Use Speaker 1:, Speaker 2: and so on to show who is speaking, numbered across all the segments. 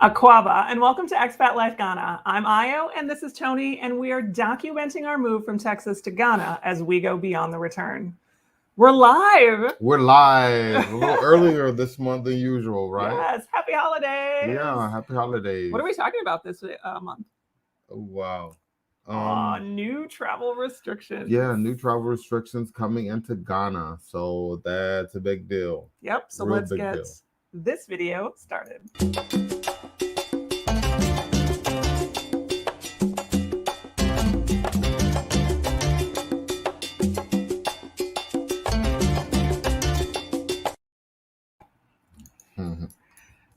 Speaker 1: Aquaba, and welcome to Expat Life Ghana. I'm Ayo, and this is Tony, and we are documenting our move from Texas to Ghana as we go beyond the return. We're live!
Speaker 2: We're live a little earlier this month than usual, right?
Speaker 1: Yes, happy holidays!
Speaker 2: Yeah, happy holidays.
Speaker 1: What are we talking about this month?
Speaker 2: Oh, wow.
Speaker 1: New travel restrictions.
Speaker 2: Yeah, new travel restrictions coming into Ghana. So that's a big deal.
Speaker 1: Yep, so
Speaker 2: Real
Speaker 1: let's
Speaker 2: big
Speaker 1: get
Speaker 2: deal.
Speaker 1: this video started.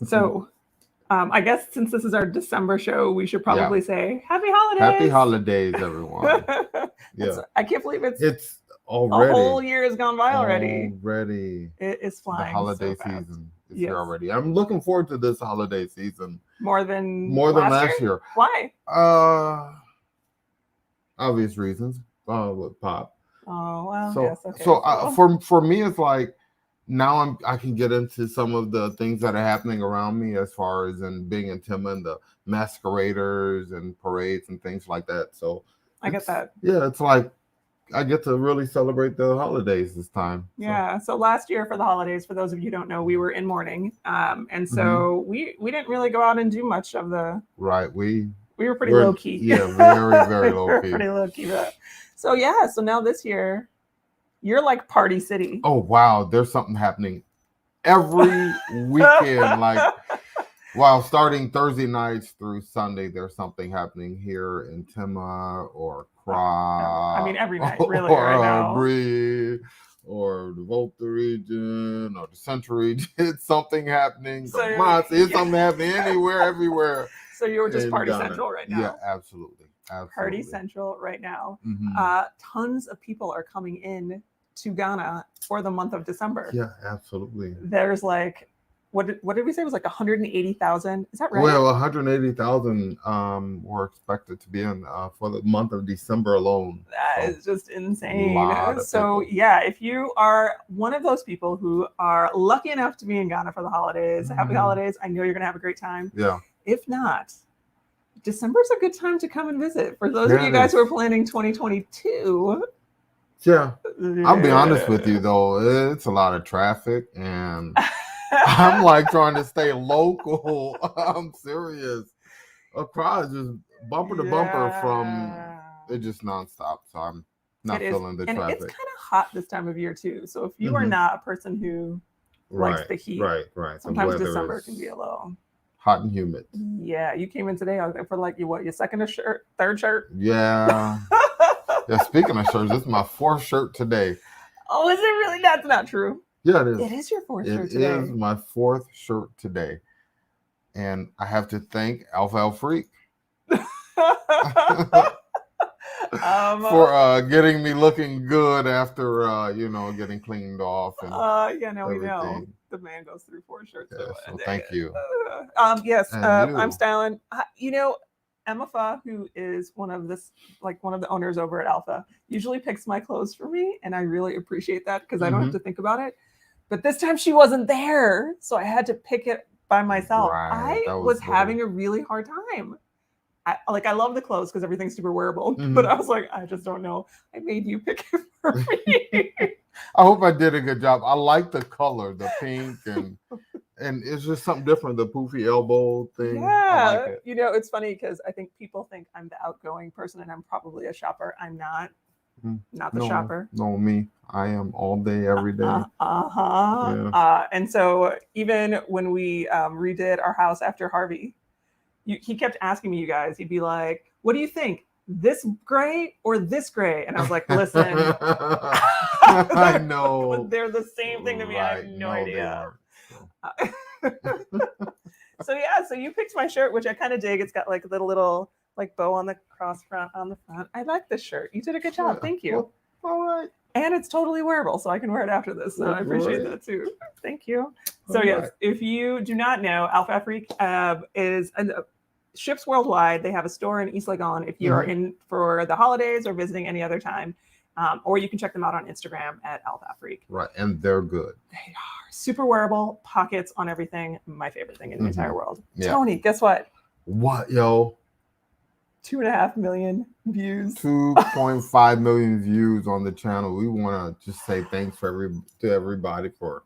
Speaker 1: So, I guess since this is our December show, we should probably say happy holidays.
Speaker 2: Happy holidays, everyone. Yeah.
Speaker 1: I can't believe
Speaker 2: it's already.
Speaker 1: A whole year has gone by already.
Speaker 2: Already.
Speaker 1: It is flying.
Speaker 2: The holiday
Speaker 1: so fast.
Speaker 2: season is here already. I'm looking forward to this holiday season.
Speaker 1: More than
Speaker 2: last year.
Speaker 1: Why?
Speaker 2: Obvious reasons. With Pop.
Speaker 1: Oh well.
Speaker 2: So
Speaker 1: yes, okay,
Speaker 2: for me, it's like now I can get into some of the things that are happening around me as far as in being in Timon, the masqueraders and parades and things like that. So
Speaker 1: I get that.
Speaker 2: Yeah, it's like I get to really celebrate the holidays this time.
Speaker 1: Yeah. So last year for the holidays, for those of you who don't know, we were in mourning, and so we didn't really go out and do much of the.
Speaker 2: Right. We
Speaker 1: were pretty low key.
Speaker 2: Yeah, very low key.
Speaker 1: Pretty low key. So yeah. So now this year, you're like Party City.
Speaker 2: Oh wow, there's something happening every weekend. Like wow, starting Thursday nights through Sunday, there's something happening here in Tema or Accra.
Speaker 1: I mean, every night, really, right now.
Speaker 2: Or the Volta region or the Central region. It's something happening. It's something happening anywhere, everywhere.
Speaker 1: So you're just Party Central right now.
Speaker 2: Yeah, absolutely.
Speaker 1: Party Central right now.
Speaker 2: Mm-hmm.
Speaker 1: Tons of people are coming in to Ghana for the month of December.
Speaker 2: Yeah, absolutely.
Speaker 1: There's like, what did we say? It was like 180,000. Is that right?
Speaker 2: Well, 180,000 were expected to be in for the month of December alone.
Speaker 1: That is just insane. So yeah, if you are one of those people who are lucky enough to be in Ghana for the holidays, happy holidays. I know you're going to have a great time.
Speaker 2: Yeah.
Speaker 1: If not, December's a good time to come and visit. For those of you guys who are planning 2022.
Speaker 2: Yeah. I'll be honest with you though, it's a lot of traffic and I'm like trying to stay local. I'm serious. Accra is just bumper to bumper from it just nonstop. So I'm not feeling the traffic.
Speaker 1: And it's kind of hot this time of year too. So if you are not a person who likes the heat,
Speaker 2: right.
Speaker 1: Sometimes December can be a little
Speaker 2: hot and humid.
Speaker 1: Yeah, you came in today for like your second shirt, third shirt?
Speaker 2: Yeah. Yeah, speaking of shirts, this is my fourth shirt today.
Speaker 1: Oh, is it really? That's not true.
Speaker 2: Yeah, it is.
Speaker 1: It is your fourth shirt today.
Speaker 2: It is my fourth shirt today. And I have to thank Alpha Freak for getting me looking good after, getting cleaned off. And
Speaker 1: we know. The man goes through four shirts.
Speaker 2: Yeah, so thank you.
Speaker 1: Yes, I'm styling. Emma Fa, who is one of the owners over at Alpha, usually picks my clothes for me, and I really appreciate that because I don't have to think about it. But this time she wasn't there, so I had to pick it by myself.
Speaker 2: Right,
Speaker 1: I was having a really hard time. I love the clothes because everything's super wearable, but I was like, I just don't know. I made you pick it for me.
Speaker 2: I hope I did a good job. I like the color, the pink, and it's just something different, the poofy elbow thing.
Speaker 1: Yeah, I like it. It's funny because I think people think I'm the outgoing person and I'm probably a shopper. I'm not. Not the shopper.
Speaker 2: No, me. I am all day, every day.
Speaker 1: Yeah. And so even when we redid our house after Harvey, he kept asking me, you guys, he'd be like, what do you think? This gray or this gray? And I was like, listen.
Speaker 2: I know.
Speaker 1: They're the same thing to me. I have no idea. So you picked my shirt, which I kind of dig. It's got like the little like bow on the cross front on the front. I like this shirt. You did a good job. Yeah. Thank you.
Speaker 2: Well, all right.
Speaker 1: And it's totally wearable, so I can wear it after this. So I appreciate that too. Thank you. So yes, if you do not know, Alpha Freak is ships worldwide. They have a store in East Legon if you are in for the holidays or visiting any other time. Or you can check them out on Instagram at Alphafreak.
Speaker 2: Right, and they're good.
Speaker 1: They are super wearable, pockets on everything. My favorite thing in the entire world.
Speaker 2: Yeah.
Speaker 1: Tony, guess what?
Speaker 2: What, yo?
Speaker 1: 2.5 million views.
Speaker 2: 2.5 million views on the channel. We want to just say thanks to everybody for,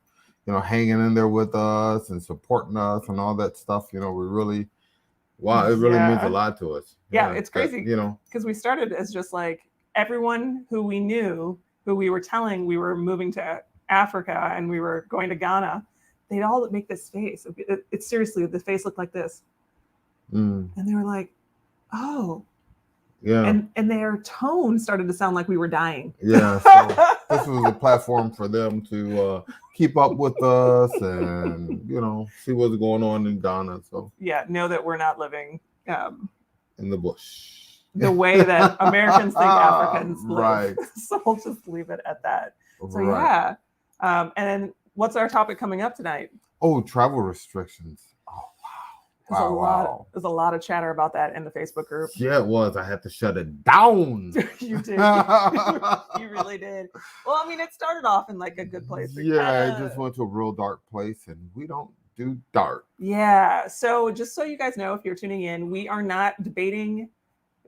Speaker 2: hanging in there with us and supporting us and all that stuff. We really, wow, it really means a lot to us.
Speaker 1: Yeah, it's crazy. Because we started as just like everyone who we knew, who we were telling we were moving to Africa and we were going to Ghana, they'd all make this face. It's seriously, the face looked like this. And they were like, oh. Yeah. And their tone started to sound like we were dying.
Speaker 2: Yeah. So this was a platform for them to keep up with us and, see what's going on in Ghana. So
Speaker 1: yeah, know that we're not living
Speaker 2: in the bush.
Speaker 1: The way that Americans think Africans live.
Speaker 2: Right.
Speaker 1: So I'll just leave it at that. So yeah. And then what's our topic coming up tonight?
Speaker 2: Oh, travel restrictions.
Speaker 1: There's a lot of chatter about that in the Facebook group.
Speaker 2: Yeah, it was. I had to shut it down.
Speaker 1: You did. You really did. Well, I mean, it started off in like a good place.
Speaker 2: Yeah, it just went to a real dark place, and we don't do dark.
Speaker 1: Yeah. So just so you guys know, if you're tuning in, we are not debating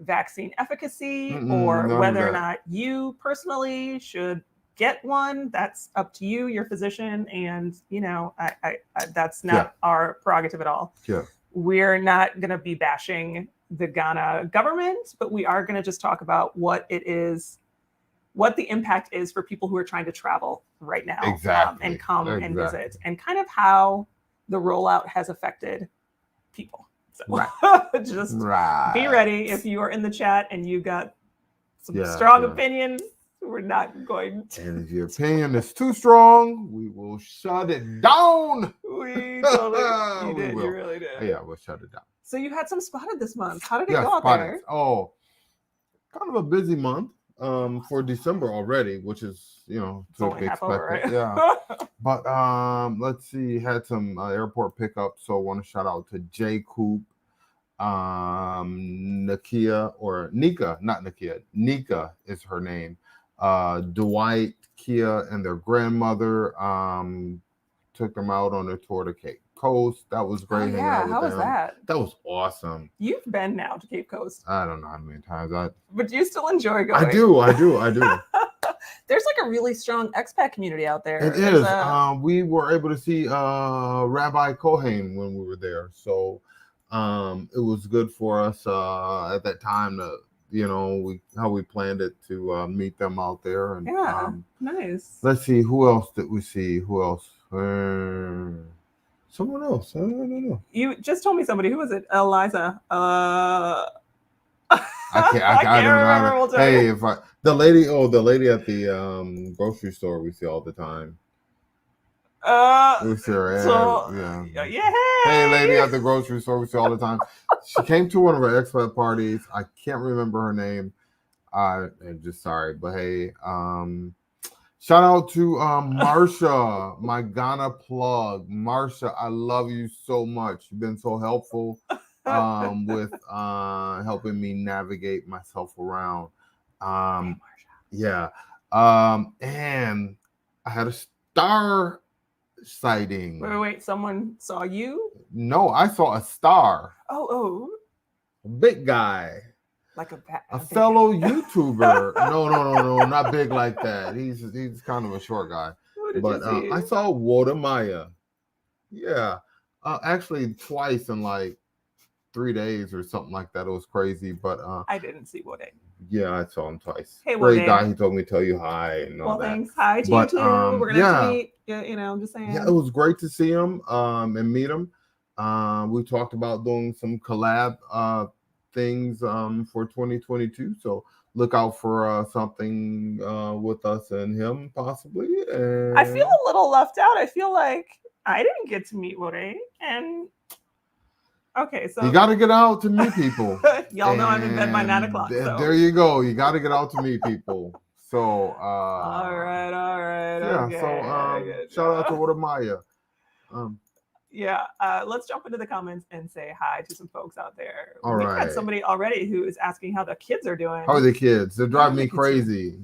Speaker 1: vaccine efficacy or whether or not you personally should get one. That's up to you, your physician, and I that's not our prerogative at all.
Speaker 2: Yeah.
Speaker 1: We're not going to be bashing the Ghana government, but we are going to just talk about what it is, what the impact is for people who are trying to travel right now.
Speaker 2: Exactly.
Speaker 1: And come and visit, and kind of how the rollout has affected people. So just be ready if you are in the chat and you got some strong opinions. We're not going to.
Speaker 2: And if your opinion is too strong, we will shut it down.
Speaker 1: We totally you did. You really did.
Speaker 2: Yeah, we'll shut it down.
Speaker 1: So you had some spotted this month. How did it go out there?
Speaker 2: Oh, kind of a busy month for December already, which is, to be expected. Right? Yeah. But let's see, had some airport pickups. So I want to shout out to J. Coop, Nakia, or Nika, not Nakia. Nika is her name. Dwight, Kia, and their grandmother took them out on a tour to Cape Coast. That was great.
Speaker 1: How was that?
Speaker 2: That was awesome.
Speaker 1: You've been now to Cape Coast.
Speaker 2: I don't know how many times.
Speaker 1: But you still enjoy going.
Speaker 2: I do.
Speaker 1: There's like a really strong expat community out there.
Speaker 2: It is. We were able to see Rabbi Kohen when we were there. So it was good for us at that time to, how we planned it to meet them out there. And
Speaker 1: nice.
Speaker 2: Let's see, who else did we see? Who else? Someone else. I don't know.
Speaker 1: You just told me somebody. Who was it? Eliza.
Speaker 2: I can't remember. Hey, the lady at the grocery store we see all the time. We see her. Hey, lady at the grocery store we see all the time. She came to one of our expat parties. I can't remember her name. I'm just sorry, but hey, shout out to Marsha, my Ghana plug. Marsha, I love you so much. You've been so helpful with helping me navigate myself around. And I had a star sighting.
Speaker 1: Wait, someone saw you?
Speaker 2: No, I saw a star.
Speaker 1: Oh.
Speaker 2: A big guy.
Speaker 1: Like
Speaker 2: a fellow YouTuber. No, not big like that. He's kind of a short guy. But I saw Woda Maya. Yeah. Actually twice in like 3 days or something like that. It was crazy. But
Speaker 1: I didn't see Woda.
Speaker 2: Yeah, I saw him twice.
Speaker 1: Hey,
Speaker 2: great guy. He told me to tell you hi and all that.
Speaker 1: Thanks. Hi to you too. We're gonna have to meet. I'm just saying.
Speaker 2: Yeah, it was great to see him and meet him. We talked about doing some collab things for 2022. So look out for something with us and him possibly. And
Speaker 1: I feel a little left out. I feel like I didn't get to meet Woody. And okay, so
Speaker 2: you got to get out to meet people.
Speaker 1: Y'all know I'm in bed by 9 o'clock. So.
Speaker 2: There you go. You got to get out to meet people. So
Speaker 1: all right.
Speaker 2: Yeah.
Speaker 1: Okay.
Speaker 2: So shout out to Woda Maya.
Speaker 1: Let's jump into the comments and say hi to some folks out there.
Speaker 2: All
Speaker 1: We've
Speaker 2: right.
Speaker 1: had somebody already who is asking how the kids are doing.
Speaker 2: How are the kids? They're driving me crazy.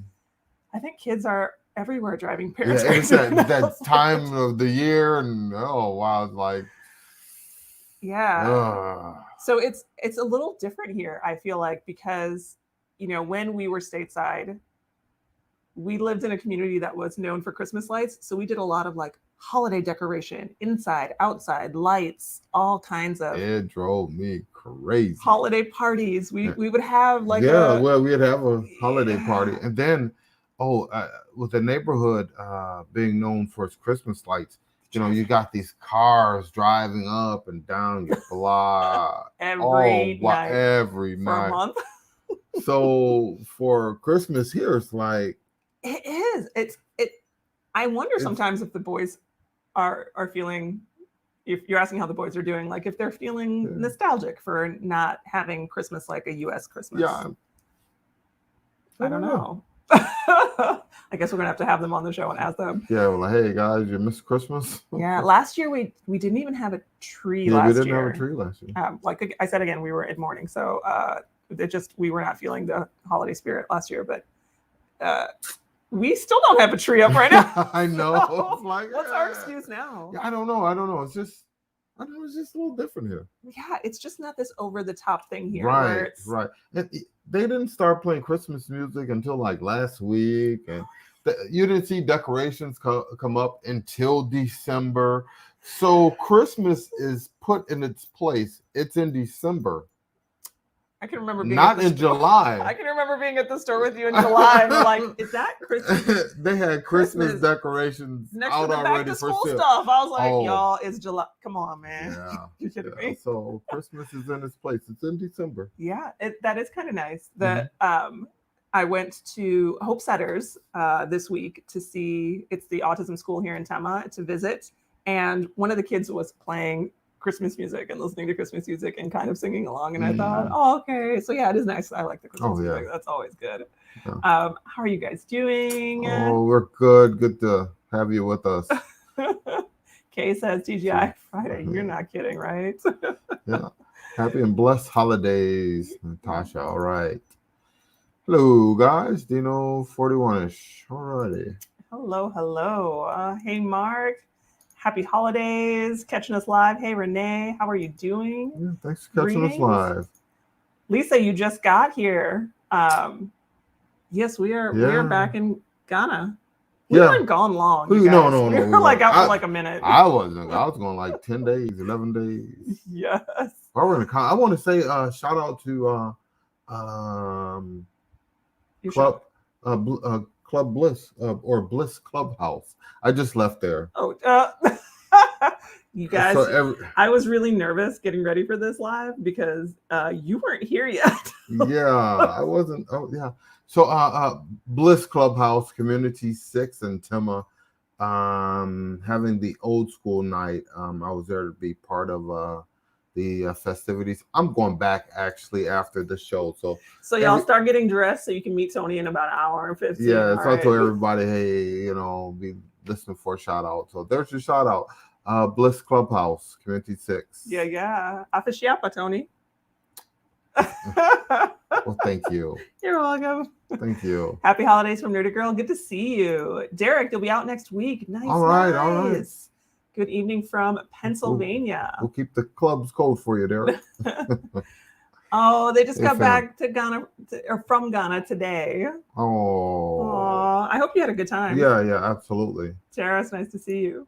Speaker 1: I think kids are everywhere driving
Speaker 2: Yeah,
Speaker 1: parents
Speaker 2: it's
Speaker 1: crazy.
Speaker 2: that time of the year, and oh wow, it's like
Speaker 1: yeah. So it's a little different here, I feel like, because when we were stateside, we lived in a community that was known for Christmas lights. So we did a lot of like holiday decoration, inside, outside, lights, all kinds of.
Speaker 2: It drove me crazy.
Speaker 1: Holiday parties. We would have like
Speaker 2: we'd have a holiday party, and then with the neighborhood being known for its Christmas lights, you got these cars driving up and down your block
Speaker 1: every night
Speaker 2: for
Speaker 1: a month.
Speaker 2: So for Christmas here, it's like
Speaker 1: it is. I wonder sometimes if the boys are feeling. If you're asking how the boys are doing, like if they're feeling nostalgic for not having Christmas like a U.S. Christmas.
Speaker 2: Yeah.
Speaker 1: I don't know. I guess we're gonna have to have them on the show and ask them.
Speaker 2: Yeah, well, hey guys, you missed Christmas?
Speaker 1: Yeah, last year we didn't even have a tree.
Speaker 2: We didn't have a tree last year.
Speaker 1: Like I said again, we were in mourning, so we were not feeling the holiday spirit last year, but we still don't have a tree up right now.
Speaker 2: I know.
Speaker 1: So, it's like, what's our excuse now?
Speaker 2: Yeah, I don't know. It's just a little different here.
Speaker 1: Yeah, it's just not this over the top thing here.
Speaker 2: Right. They didn't start playing Christmas music until like last week, and you didn't see decorations come up until December. So Christmas is put in its place. It's in December.
Speaker 1: I can remember being
Speaker 2: not in July.
Speaker 1: I can remember being at the store with you in July, and we're like, "Is that Christmas?"
Speaker 2: They had Christmas decorations
Speaker 1: next
Speaker 2: out
Speaker 1: to the
Speaker 2: already
Speaker 1: back to
Speaker 2: for
Speaker 1: school
Speaker 2: sale.
Speaker 1: stuff. I was like, "Y'all, it's July. Come on, man."
Speaker 2: Yeah,
Speaker 1: you kidding me?
Speaker 2: So Christmas is in its place. It's in December.
Speaker 1: Yeah, that is kind of nice. I went to Hope Setters this week to see. It's the autism school here in Tema to visit, and one of the kids was playing Christmas music and listening to Christmas music and kind of singing along, and I thought, oh, okay, so yeah, it is nice. I like the Christmas music. That's always good. Yeah. How are you guys doing?
Speaker 2: Oh, we're good. Good to have you with us.
Speaker 1: Kay says TGI Friday. You're not kidding, right?
Speaker 2: Yeah. Happy and blessed holidays, Natasha. All right. Hello, guys. Dino 41ish. Alrighty.
Speaker 1: Hello. Hey, Mark. Happy holidays, catching us live. Hey, Renee, how are you doing?
Speaker 2: Yeah, thanks for catching us live.
Speaker 1: Lisa, you just got here. Yes, we are back in Ghana. We weren't gone long.
Speaker 2: No.
Speaker 1: We were like out for like a minute.
Speaker 2: I wasn't. I was going like 10 days, 11 days.
Speaker 1: Yes.
Speaker 2: I want to say shout out to Club Bliss or Bliss Clubhouse. I just left there.
Speaker 1: Oh, you guys, I was really nervous getting ready for this live because you weren't here yet.
Speaker 2: Yeah, I wasn't. Oh, yeah. So Bliss Clubhouse, Community 6 in Tema, having the old school night. I was there to be part of the festivities. I'm going back actually after the show. So
Speaker 1: y'all start getting dressed so you can meet Tony in about an hour and 15.
Speaker 2: Yeah, so I told everybody, hey, be listening for a shout out. So there's your shout out. Bliss Clubhouse, Community 6.
Speaker 1: Yeah. Afishiapa, Tony.
Speaker 2: Well, thank you.
Speaker 1: You're welcome.
Speaker 2: Thank you.
Speaker 1: Happy holidays from Nerdy Girl. Good to see you. Derek, you'll be out next week. Nice.
Speaker 2: All right.
Speaker 1: Good evening from Pennsylvania.
Speaker 2: We'll keep the clubs cold for you, Derek.
Speaker 1: Oh, they just got back to Ghana or from Ghana today.
Speaker 2: Oh.
Speaker 1: I hope you had a good time.
Speaker 2: Yeah, absolutely.
Speaker 1: Tara, it's nice to see you.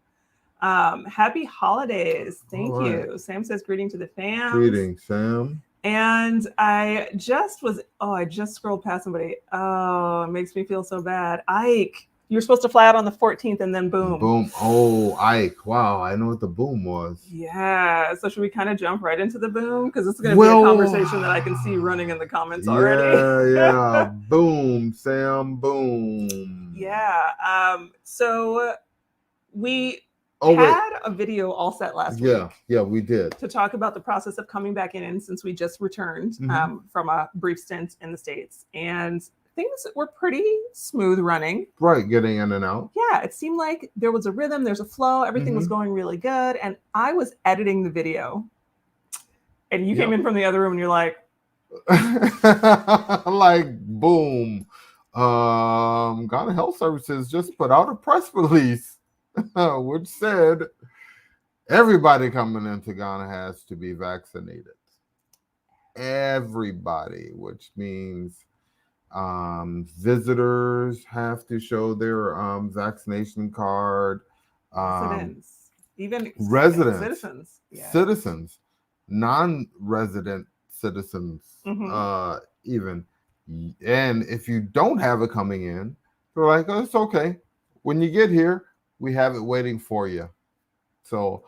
Speaker 1: Happy holidays. Thank you. Sam says greeting to the fam.
Speaker 2: Greetings, Sam.
Speaker 1: And I just scrolled past somebody. Oh, it makes me feel so bad. Ike, you were supposed to fly out on the 14th and then boom.
Speaker 2: Boom. Oh, Ike. Wow. I know what the boom was.
Speaker 1: Yeah. So should we kind of jump right into the boom? Because this is going to be a conversation that I can see running in the comments already.
Speaker 2: Yeah. Boom, Sam. Boom.
Speaker 1: Yeah. So we had a video all set last week.
Speaker 2: Yeah, we did.
Speaker 1: To talk about the process of coming back in since we just returned from a brief stint in the States. And things were pretty smooth running.
Speaker 2: Right, getting in and out.
Speaker 1: Yeah, it seemed like there was a rhythm, there's a flow, everything was going really good. And I was editing the video. And you came in from the other room and you're like...
Speaker 2: like, boom. Ghana Health Services just put out a press release which said everybody coming into Ghana has to be vaccinated. Everybody, which means visitors have to show their vaccination card.
Speaker 1: Residents, even
Speaker 2: residents,
Speaker 1: citizens,
Speaker 2: citizens, non-resident citizens, even. And if you don't have it coming in, they're like, oh, it's okay. When you get here, we have it waiting for you. So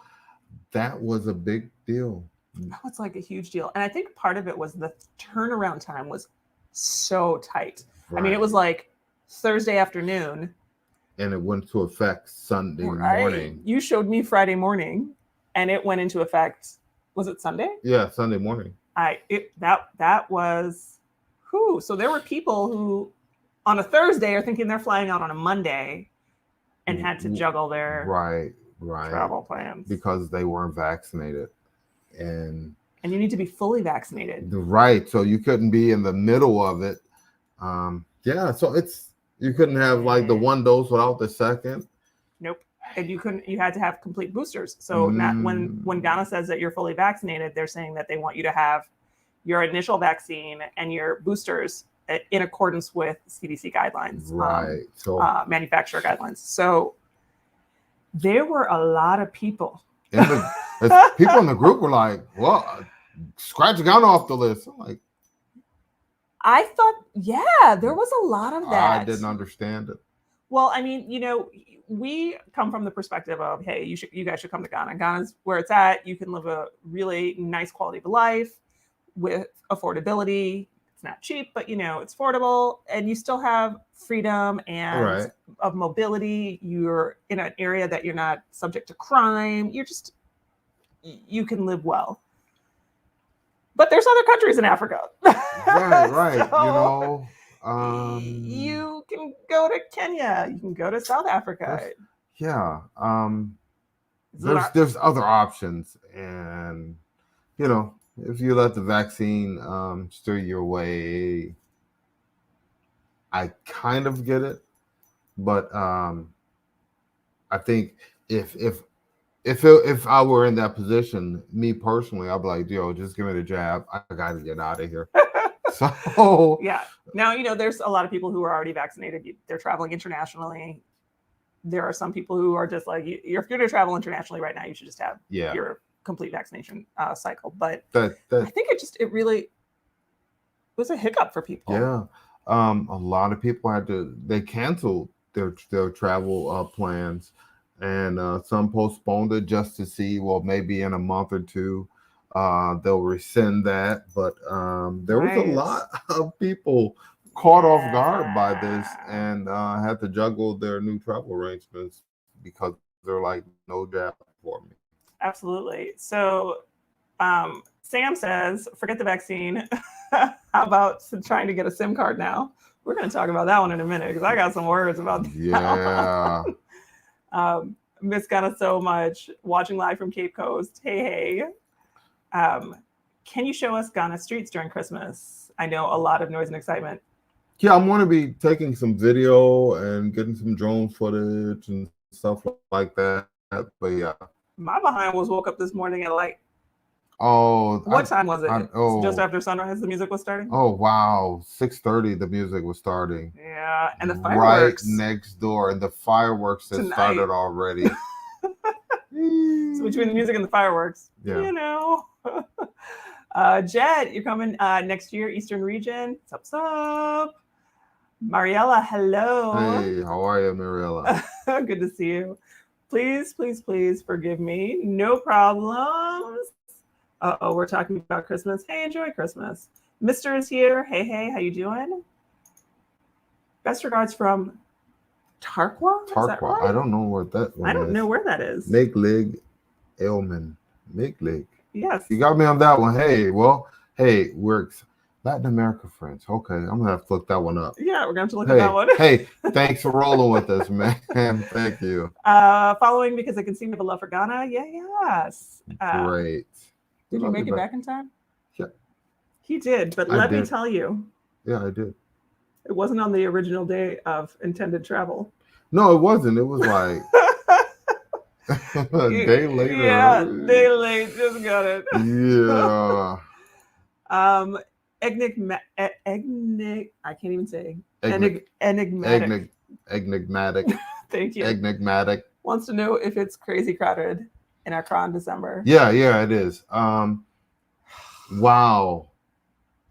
Speaker 2: that was a big deal.
Speaker 1: Oh, it's like a huge deal. And I think part of it was the turnaround time was so tight. Right. I mean, it was like Thursday afternoon.
Speaker 2: And it went into effect Sunday morning.
Speaker 1: You showed me Friday morning, and it went into effect. Was it Sunday?
Speaker 2: Yeah, Sunday morning.
Speaker 1: That was, whew. So there were people who, on a Thursday, are thinking they're flying out on a Monday, and had to juggle their travel plans
Speaker 2: because they weren't vaccinated, and
Speaker 1: you need to be fully vaccinated.
Speaker 2: Right. So you couldn't be in the middle of it. So you couldn't have like the one dose without the second.
Speaker 1: Nope. And you had to have complete boosters. So not when Ghana says that you're fully vaccinated, they're saying that they want you to have your initial vaccine and your boosters in accordance with CDC guidelines, manufacturer guidelines. So there were a lot of people.
Speaker 2: People in the group were like, well, scratch Ghana off the list. I'm like,
Speaker 1: I thought, there was a lot of that.
Speaker 2: I didn't understand it.
Speaker 1: Well, I mean, we come from the perspective of, hey, you guys should come to Ghana. Ghana's where it's at. You can live a really nice quality of life with affordability. It's not cheap, but it's affordable, and you still have freedom and of mobility. You're in an area that you're not subject to crime. You can live well. But there's other countries in Africa.
Speaker 2: Right.
Speaker 1: So, you can go to Kenya. You can go to South Africa.
Speaker 2: There's other options, and if you let the vaccine steer your way, I kind of get it. But I think if I were in that position, me personally, I'd be like, yo, just give me the jab. I got to get out of here. So
Speaker 1: now, there's a lot of people who are already vaccinated. They're traveling internationally. There are some people who are just like, if you're going to travel internationally right now, you should just have your complete vaccination cycle. But I think it really was a hiccup for people.
Speaker 2: Yeah. A lot of people they canceled their travel plans. And some postponed it just to see, well, maybe in a month or two, they'll rescind that. But there was a lot of people caught off guard by this and had to juggle their new travel arrangements because they're like, no jab for me.
Speaker 1: Absolutely. So Sam says, forget the vaccine. How about trying to get a SIM card now? We're going to talk about that one in a minute because I got some words about that.
Speaker 2: Yeah.
Speaker 1: Miss Ghana so much. Watching live from Cape Coast. Hey. Can you show us Ghana streets during Christmas? I know a lot of noise and excitement.
Speaker 2: Yeah, I'm going to be taking some video and getting some drone footage and stuff like that. But yeah.
Speaker 1: My behind woke up this morning at like,
Speaker 2: what
Speaker 1: time was it? Just after sunrise, the music was starting?
Speaker 2: Oh, wow. 6:30, the music was starting.
Speaker 1: Yeah, and the fireworks.
Speaker 2: Right next door, and the fireworks had started already.
Speaker 1: So between the music and the fireworks, Jed, you're coming next year, Eastern region. What's up? Mariella, hello.
Speaker 2: Hey, how are you, Mariella?
Speaker 1: Good to see you. Please, please, please forgive me. No problems. We're talking about Christmas. Hey, enjoy Christmas. Mr. is here. Hey, how you doing? Best regards from Tarqua?
Speaker 2: Tarqua. Right? I don't know what that one is.
Speaker 1: I don't know where that is.
Speaker 2: Miglig Ailman. Miglig.
Speaker 1: Yes.
Speaker 2: You got me on that one. Hey, we're Latin America friends. Okay, I'm going to have to look that one up.
Speaker 1: Yeah, we're going to have to look at that one.
Speaker 2: Hey, thanks for rolling with us, man. Thank you.
Speaker 1: Following because I can see you have a love for Ghana. Yes.
Speaker 2: Great.
Speaker 1: Did you make it back in time?
Speaker 2: Yeah.
Speaker 1: He did, but let me tell you.
Speaker 2: Yeah, I did.
Speaker 1: It wasn't on the original day of intended travel.
Speaker 2: No, it wasn't. It was like a day later.
Speaker 1: Yeah, day late. Just got it.
Speaker 2: Yeah.
Speaker 1: I can't even say.
Speaker 2: Enigmatic.
Speaker 1: Thank you.
Speaker 2: Enigmatic.
Speaker 1: Wants to know if it's crazy crowded in Accra in December.
Speaker 2: Yeah, it is. Wow.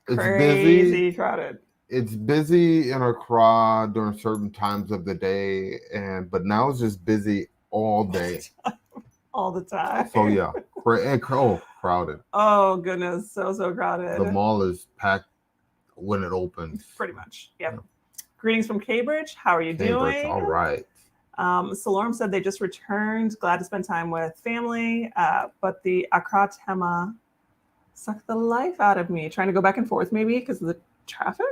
Speaker 2: It's
Speaker 1: crazy crowded.
Speaker 2: It's busy in Accra during certain times of the day, but now it's just busy all day.
Speaker 1: All the time.
Speaker 2: So yeah, crowded.
Speaker 1: Oh goodness, so crowded.
Speaker 2: The mall is packed when it opens.
Speaker 1: Pretty much. Yep. Yeah. Greetings from Cambridge. How are you doing?
Speaker 2: All right.
Speaker 1: Salorm said they just returned. Glad to spend time with family. But the Accra Tema sucked the life out of me. Trying to go back and forth maybe because of the traffic.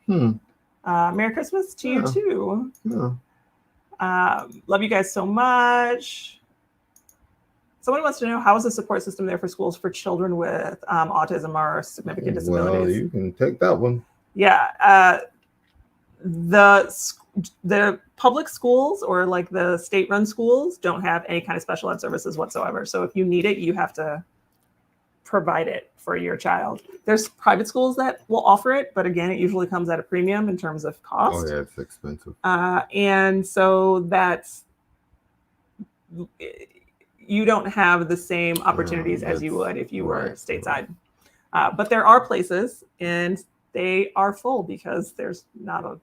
Speaker 1: Merry Christmas to you too. Yeah. Love you guys so much. Someone wants to know, how is the support system there for schools for children with autism or significant disabilities?
Speaker 2: Well, you can take that one.
Speaker 1: Yeah. The public schools or like the state-run schools don't have any kind of special ed services whatsoever. So if you need it, you have to provide it for your child. There's private schools that will offer it, but again, it usually comes at a premium in terms of cost.
Speaker 2: Oh yeah, it's expensive.
Speaker 1: And so that's, you don't have the same opportunities as you would if you were stateside. But there are places and they are full because there's not a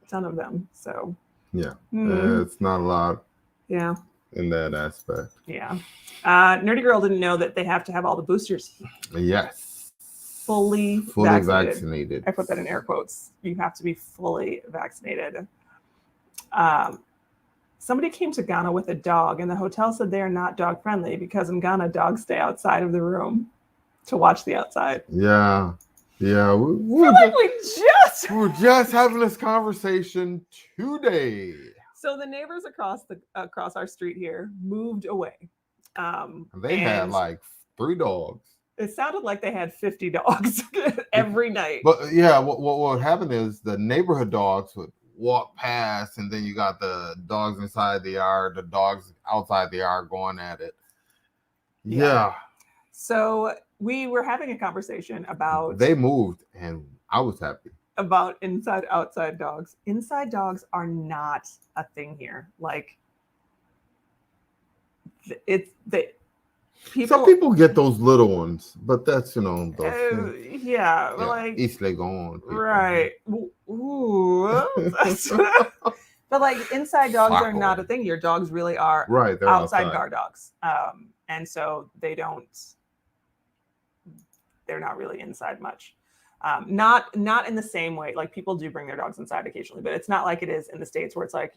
Speaker 1: ton of them. So
Speaker 2: yeah, it's not a lot.
Speaker 1: Yeah.
Speaker 2: In that aspect.
Speaker 1: Yeah. Nerdy Girl didn't know that they have to have all the boosters.
Speaker 2: Yes.
Speaker 1: Fully vaccinated. I put that in air quotes. You have to be fully vaccinated. Somebody came to Ghana with a dog, and the hotel said they are not dog friendly because in Ghana, dogs stay outside of the room to watch the outside.
Speaker 2: Yeah. Yeah.
Speaker 1: We're
Speaker 2: just having this conversation today.
Speaker 1: So the neighbors across our street here moved away.
Speaker 2: They had like 3 dogs.
Speaker 1: It sounded like they had 50 dogs every night.
Speaker 2: But yeah, what happened is the neighborhood dogs would walk past, and then you got the dogs inside the yard, the dogs outside the yard going at it. Yeah.
Speaker 1: So we were having a conversation about...
Speaker 2: They moved, and I was happy.
Speaker 1: About inside outside dogs. Inside dogs are not a thing here. Like
Speaker 2: some people get those little ones, but that's
Speaker 1: like
Speaker 2: East Legon,
Speaker 1: right. Ooh. But like inside dogs are not a thing. Your dogs really are
Speaker 2: they're
Speaker 1: outside guard dogs. And so they're not really inside much. Not in the same way. Like people do bring their dogs inside occasionally, but it's not like it is in the States where it's like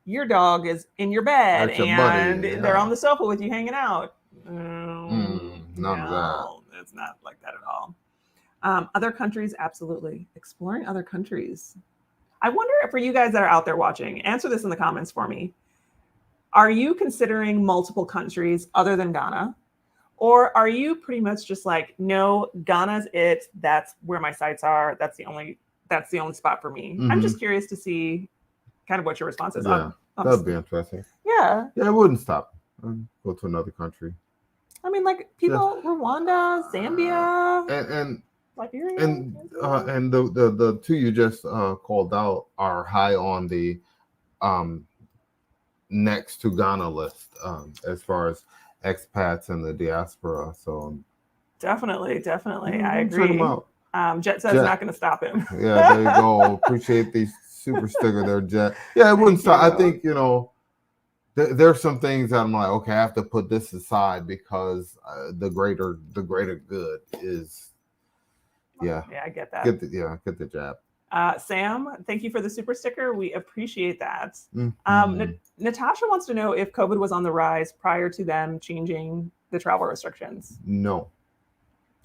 Speaker 1: your dog is in your bed and they're on the sofa with you hanging out.
Speaker 2: None of that.
Speaker 1: It's not like that at all. Other countries, absolutely. Exploring other countries. I wonder if for you guys that are out there watching, answer this in the comments for me. Are you considering multiple countries other than Ghana? Or are you pretty much just like, no, Ghana's it. That's where my sights are. That's the only spot for me. I'm just curious to see kind of what your response is.
Speaker 2: Yeah, that'd be interesting.
Speaker 1: Yeah.
Speaker 2: Yeah, it wouldn't stop. I'd go to another country.
Speaker 1: I mean, like people, Rwanda, Zambia,
Speaker 2: and
Speaker 1: Liberia,
Speaker 2: and the 2 you just called out are high on the next to Ghana list as far as expats and the diaspora. So
Speaker 1: definitely, I agree.
Speaker 2: Check them out.
Speaker 1: Jet says not going to stop him.
Speaker 2: Yeah, there you go. Appreciate the super sticker there, Jet. Yeah, it wouldn't stop. I think there's some things that I'm like, okay, I have to put this aside because the greater good is. Yeah,
Speaker 1: I get that.
Speaker 2: Get the jab.
Speaker 1: Sam, thank you for the super sticker. We appreciate that.
Speaker 2: Mm-hmm.
Speaker 1: Natasha wants to know if COVID was on the rise prior to them changing the travel restrictions.
Speaker 2: No,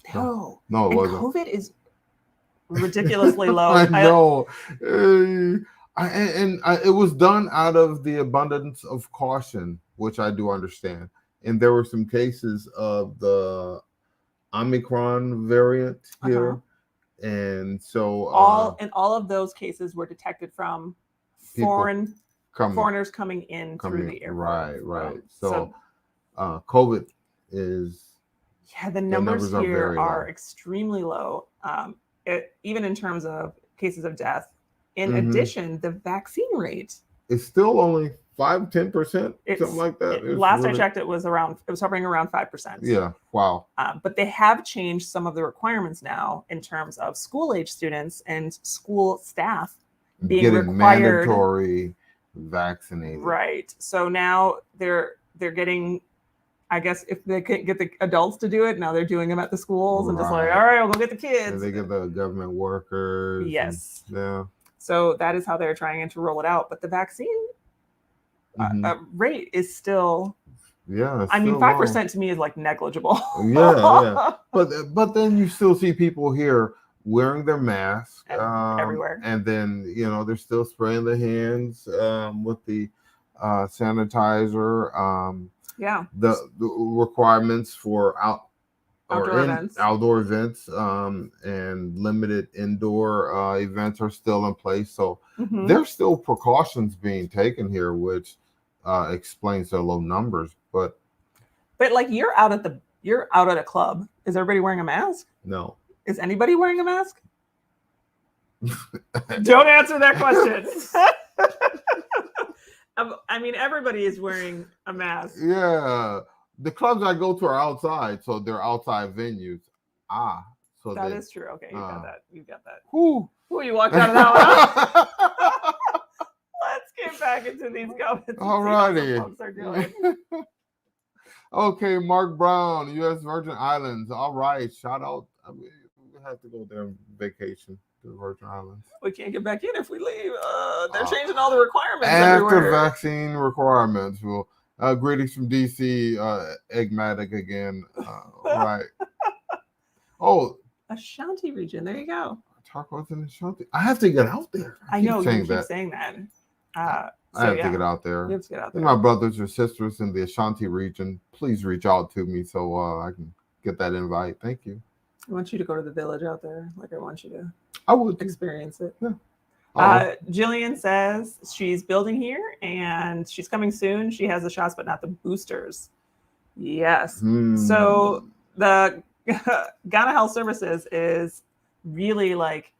Speaker 2: it
Speaker 1: and
Speaker 2: wasn't.
Speaker 1: COVID is ridiculously low.
Speaker 2: I know. It was done out of the abundance of caution, which I do understand. And there were some cases of the Omicron variant here. And so
Speaker 1: all of those cases were detected from foreigners coming in through the airport.
Speaker 2: Right. So COVID is
Speaker 1: the numbers here are extremely low. Even in terms of cases of death. In addition, the vaccine rate
Speaker 2: is still only 5-10%, something like that.
Speaker 1: Last I checked, it was hovering around 5%.
Speaker 2: Yeah, wow.
Speaker 1: But they have changed some of the requirements now in terms of school-age students and school staff being required
Speaker 2: mandatory vaccinated.
Speaker 1: Right. So now they're getting, I guess, if they can't get the adults to do it, now they're doing them at the schools and just like, all right, we'll go get the kids.
Speaker 2: And they get the government workers.
Speaker 1: Yes.
Speaker 2: Yeah.
Speaker 1: So that is how they're trying to roll it out. But the vaccine rate is still, I mean, 5% to me is like negligible.
Speaker 2: Yeah. But then you still see people here wearing their mask
Speaker 1: everywhere,
Speaker 2: and then they're still spraying their hands with the sanitizer. The requirements for outdoor events and limited indoor events are still in place. So there's still precautions being taken here, which explains the low numbers. But
Speaker 1: like you're out at a club. Is everybody wearing a mask?
Speaker 2: No.
Speaker 1: Is anybody wearing a mask? Don't answer that question. I mean, everybody is wearing a mask.
Speaker 2: Yeah. The clubs I go to are outside, so they're outside venues. So
Speaker 1: that is true. Okay, you got that. You got that.
Speaker 2: Whoo,
Speaker 1: you walked out of that one. Let's get back into these comments.
Speaker 2: All righty.
Speaker 1: Folks are doing.
Speaker 2: Okay, Mark Brown, U.S. Virgin Islands. All right, shout out. I mean, we have to go there on vacation to the Virgin Islands.
Speaker 1: We can't get back in if we leave. They're changing all the requirements
Speaker 2: after
Speaker 1: everywhere.
Speaker 2: Vaccine requirements. Well, greetings from DC, Eggmatic again. Right. Oh,
Speaker 1: Ashanti region. There you go.
Speaker 2: Tacos in Ashanti. I have to get out there.
Speaker 1: I know you keep saying that.
Speaker 2: I have to get out there.
Speaker 1: You have to get out there.
Speaker 2: My brothers or sisters in the Ashanti region, please reach out to me so I can get that invite. Thank you.
Speaker 1: I want you to go to the village out there. Like I want you to.
Speaker 2: I would
Speaker 1: experience it.
Speaker 2: Yeah.
Speaker 1: Jillian says she's building here and she's coming soon. She has the shots, but not the boosters. Yes. So the Ghana Health Services is really like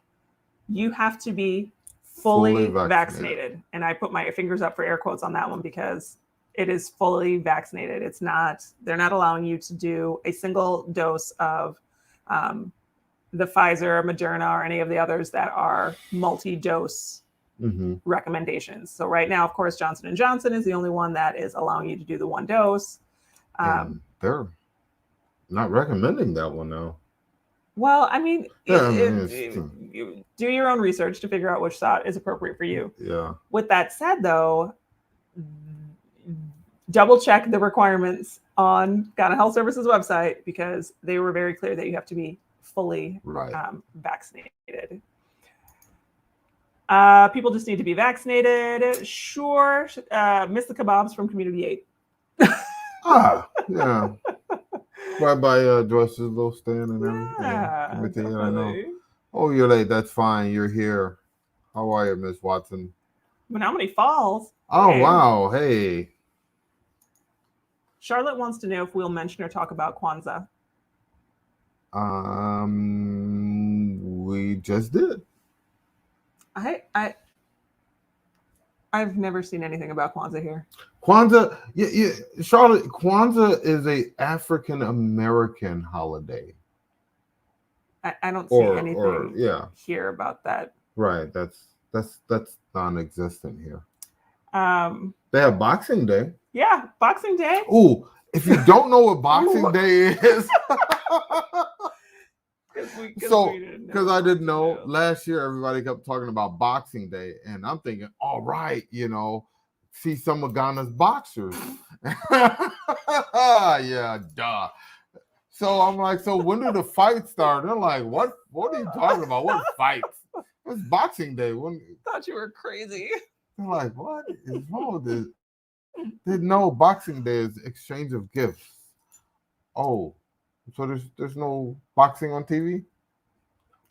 Speaker 1: you have to be fully vaccinated. And I put my fingers up for air quotes on that one because it is fully vaccinated. It's not, they're not allowing you to do a single dose of the Pfizer, Moderna, or any of the others that are multi-dose recommendations. So right now, of course, Johnson & Johnson is the only one that is allowing you to do the one dose.
Speaker 2: They're not recommending that one now.
Speaker 1: Well, I mean, you do your own research to figure out which shot is appropriate for you.
Speaker 2: Yeah.
Speaker 1: With that said, though, double check the requirements on Ghana Health Services website because they were very clear that you have to be fully vaccinated. People just need to be vaccinated. Sure. Miss the kebabs from Community 8.
Speaker 2: Yeah. Right by Joyce's little stand and everything. I know. Oh, you're late. That's fine. You're here. How are you, Miss Watson?
Speaker 1: Menominee Falls.
Speaker 2: Oh, hey. Wow. Hey.
Speaker 1: Charlotte wants to know if we'll mention or talk about Kwanzaa.
Speaker 2: We just did.
Speaker 1: I've never seen anything about Kwanzaa here.
Speaker 2: Kwanzaa, yeah, Charlotte. Kwanzaa is a African American holiday.
Speaker 1: I don't see anything here about that.
Speaker 2: Right, that's non-existent here. They have Boxing Day.
Speaker 1: Yeah, Boxing Day.
Speaker 2: Ooh, if you don't know what Boxing Day is, because I didn't know. Last year, everybody kept talking about Boxing Day, and I'm thinking, all right, see some of Ghana's boxers. Yeah, duh. So I'm like, so when do the fights start? They're like, what are you talking about? What fights? It's Boxing Day.
Speaker 1: Thought you were crazy.
Speaker 2: They're like, what is wrong with this? They know Boxing Day is exchange of gifts. Oh, so there's no boxing on TV?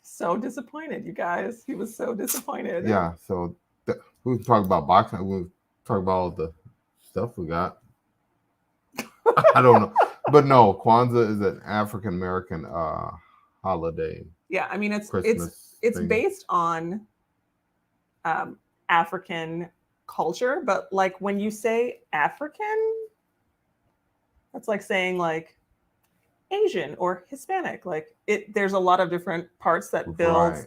Speaker 1: So disappointed, you guys. He was so disappointed.
Speaker 2: Yeah. So we talk about boxing. We talk about all the stuff we got. I don't know, but no, Kwanzaa is an African American holiday.
Speaker 1: Yeah, I mean it's
Speaker 2: thing.
Speaker 1: based on African culture, but like when you say African, that's like saying like Asian or Hispanic. Like there's a lot of different parts that build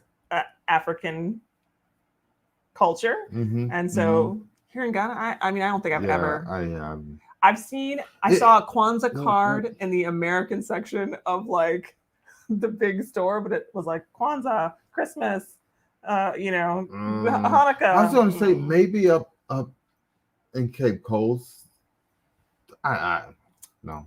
Speaker 1: African culture, and so here in Ghana, I mean, I don't think I've ever. I saw a Kwanzaa card in the American section of like the big store, but it was like Kwanzaa, Christmas, Hanukkah.
Speaker 2: I was going to say maybe up in Cape Coast. I no,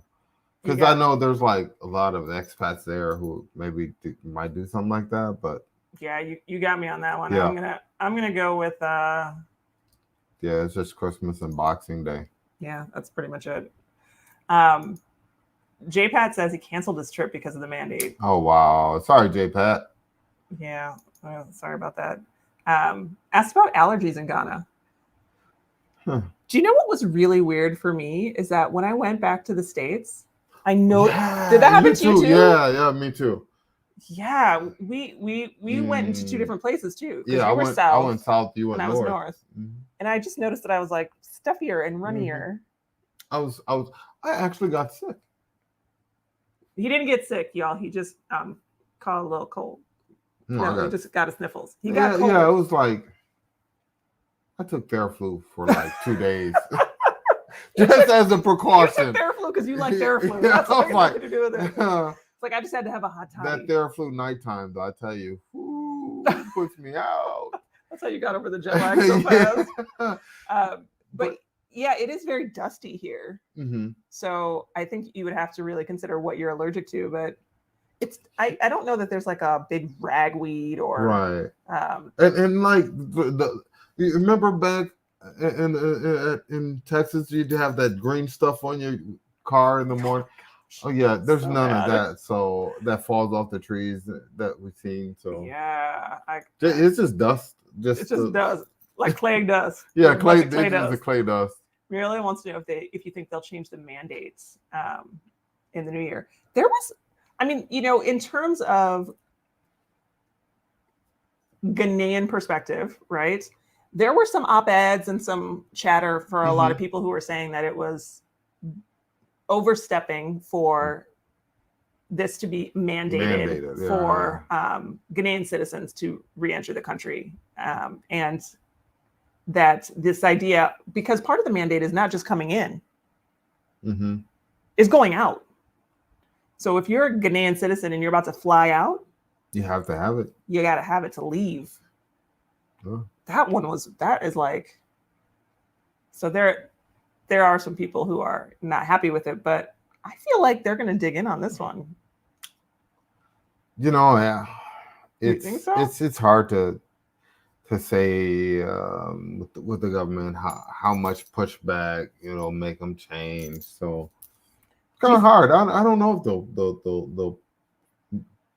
Speaker 2: because I know there's like a lot of expats there who maybe might do something like that. But
Speaker 1: yeah, you got me on that one. Yeah. I'm gonna go with. Yeah,
Speaker 2: it's just Christmas and Boxing Day.
Speaker 1: Yeah, that's pretty much it. J-Pat says he canceled his trip because of the mandate.
Speaker 2: Oh, wow. Sorry, J-Pat.
Speaker 1: Yeah, sorry about that. Asked about allergies in Ghana. Huh. Do you know what was really weird for me is that when I went back to the States, I know did that happen to you too?
Speaker 2: Yeah, me too.
Speaker 1: Yeah, we went into two different places too.
Speaker 2: Yeah,
Speaker 1: you were south.
Speaker 2: I went south. You went north.
Speaker 1: I was north, and I just noticed that I was like stuffier and runnier.
Speaker 2: I actually got sick.
Speaker 1: He didn't get sick, y'all. He just caught a little cold. No, he just got his sniffles. He got cold.
Speaker 2: Yeah, it was like I took Theraflu for like 2 days. Just as a precaution.
Speaker 1: You took Theraflu because you like Theraflu. That's what nothing to do with it. It's like I just had to have a hot time.
Speaker 2: That Theraflu nighttime, though, I tell you, puts me out.
Speaker 1: That's how you got over the jet lag so fast. But yeah, it is very dusty here. So I think you would have to really consider what you're allergic to. But I don't know that there's like a big ragweed or
Speaker 2: right. And like you remember back in Texas, you'd have that green stuff on your car in the morning. Oh yeah, there's none of that. So that falls off the trees that we've seen. So
Speaker 1: yeah,
Speaker 2: it's just dust.
Speaker 1: It just does like clay dust.
Speaker 2: Yeah, clay dust. The clay dust.
Speaker 1: Merely wants to know if you think they'll change the mandates in the new year. There was, I mean, in terms of Ghanaian perspective, right? There were some op-eds and some chatter for a lot of people who were saying that it was overstepping for this to be mandated for Ghanaian citizens to re-enter the country. And that this idea, because part of the mandate is not just coming in, is going out. So if you're a Ghanaian citizen and you're about to fly out,
Speaker 2: you have to have it.
Speaker 1: You got to have it to leave. That is like, so there are some people who are not happy with it, but I feel like they're going to dig in on this one.
Speaker 2: Yeah,
Speaker 1: you think so?
Speaker 2: It's hard to say with the government how much pushback make them change. So it's kind of hard. I don't know if they'll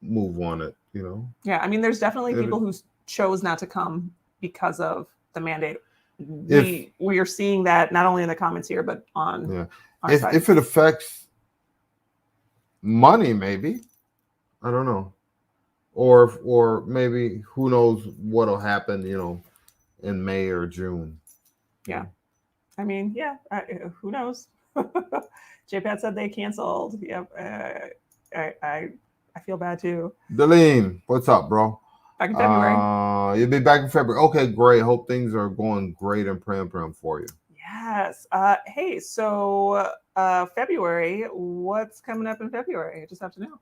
Speaker 2: move on it.
Speaker 1: Yeah, I mean, there's definitely people who chose not to come because of the mandate. We are seeing that not only in the comments here, but on our site.
Speaker 2: If it affects money, maybe, I don't know, or maybe who knows what'll happen, in May or June.
Speaker 1: Yeah, I mean, who knows? J-Pat said they canceled. Yep, I feel bad too.
Speaker 2: Deline, what's up, bro?
Speaker 1: Back in February.
Speaker 2: You'll be back in February. Okay, great. Hope things are going great and praying for you.
Speaker 1: Yes. Hey, so February, what's coming up in February? I just have to know.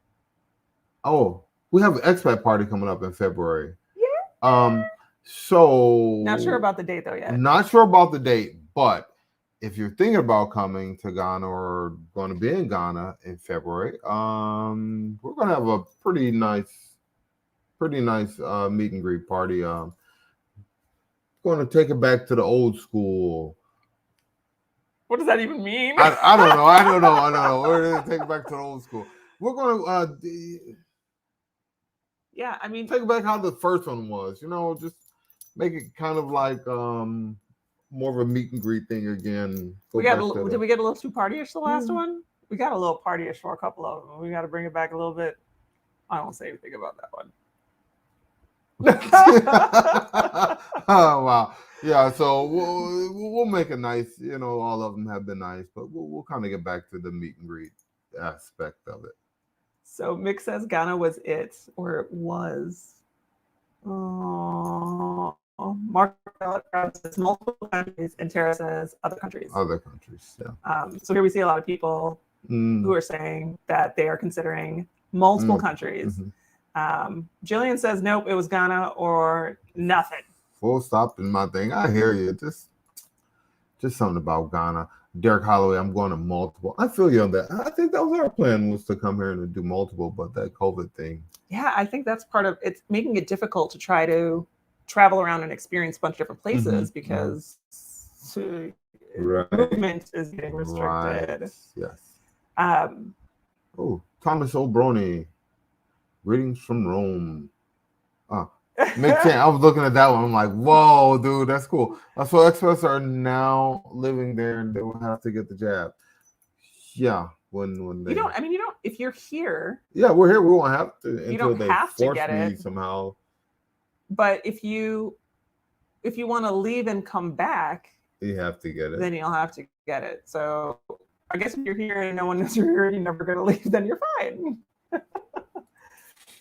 Speaker 2: Oh, we have an expat party coming up in February.
Speaker 1: Yeah.
Speaker 2: So
Speaker 1: not sure about the date though yet.
Speaker 2: Not sure about the date, but if you're thinking about coming to Ghana or going to be in Ghana in February, we're going to have a pretty nice meet and greet party. Going to take it back to the old school.
Speaker 1: What does that even mean?
Speaker 2: I don't know. We're going to take it back to the old school. We're going to
Speaker 1: Yeah, I mean,
Speaker 2: take back how the first one was. Just make it kind of like more of a meet and greet thing again. Go back to
Speaker 1: did we get a little too partyish the last one? We got a little partyish for a couple of them. We got to bring it back a little bit. I don't say anything about that one.
Speaker 2: Oh wow, yeah. So we'll make it nice. All of them have been nice, but we'll kind of get back to the meet and greet aspect of it.
Speaker 1: So Mick says Ghana was it, or it was. Oh, Mark says multiple countries, and Tara says other countries.
Speaker 2: Other countries, yeah.
Speaker 1: So here we see a lot of people who are saying that they are considering multiple countries. Jillian says nope, it was Ghana or nothing.
Speaker 2: Full stop in my thing. I hear you. Just something about Ghana. Derek Holloway, I'm going to multiple. I feel you on that. I think that was our plan, was to come here and do multiple, but that COVID thing.
Speaker 1: Yeah, I think that's part of it's making it difficult to try to travel around and experience a bunch of different places because movement is getting restricted.
Speaker 2: Right. Yes. Thomas O'Brony. Greetings from Rome. Makes sense. I was looking at that one. I'm like, whoa, dude, that's cool. So expats are now living there and they will have to get the jab. Yeah, when they.
Speaker 1: You don't. If you're here.
Speaker 2: Yeah, we're here. We won't have to.
Speaker 1: You don't have to get it
Speaker 2: somehow.
Speaker 1: But if you want to leave and come back,
Speaker 2: you have to get it.
Speaker 1: Then you'll have to get it. So I guess if you're here and no one knows you're here and you're never going to leave, then you're fine.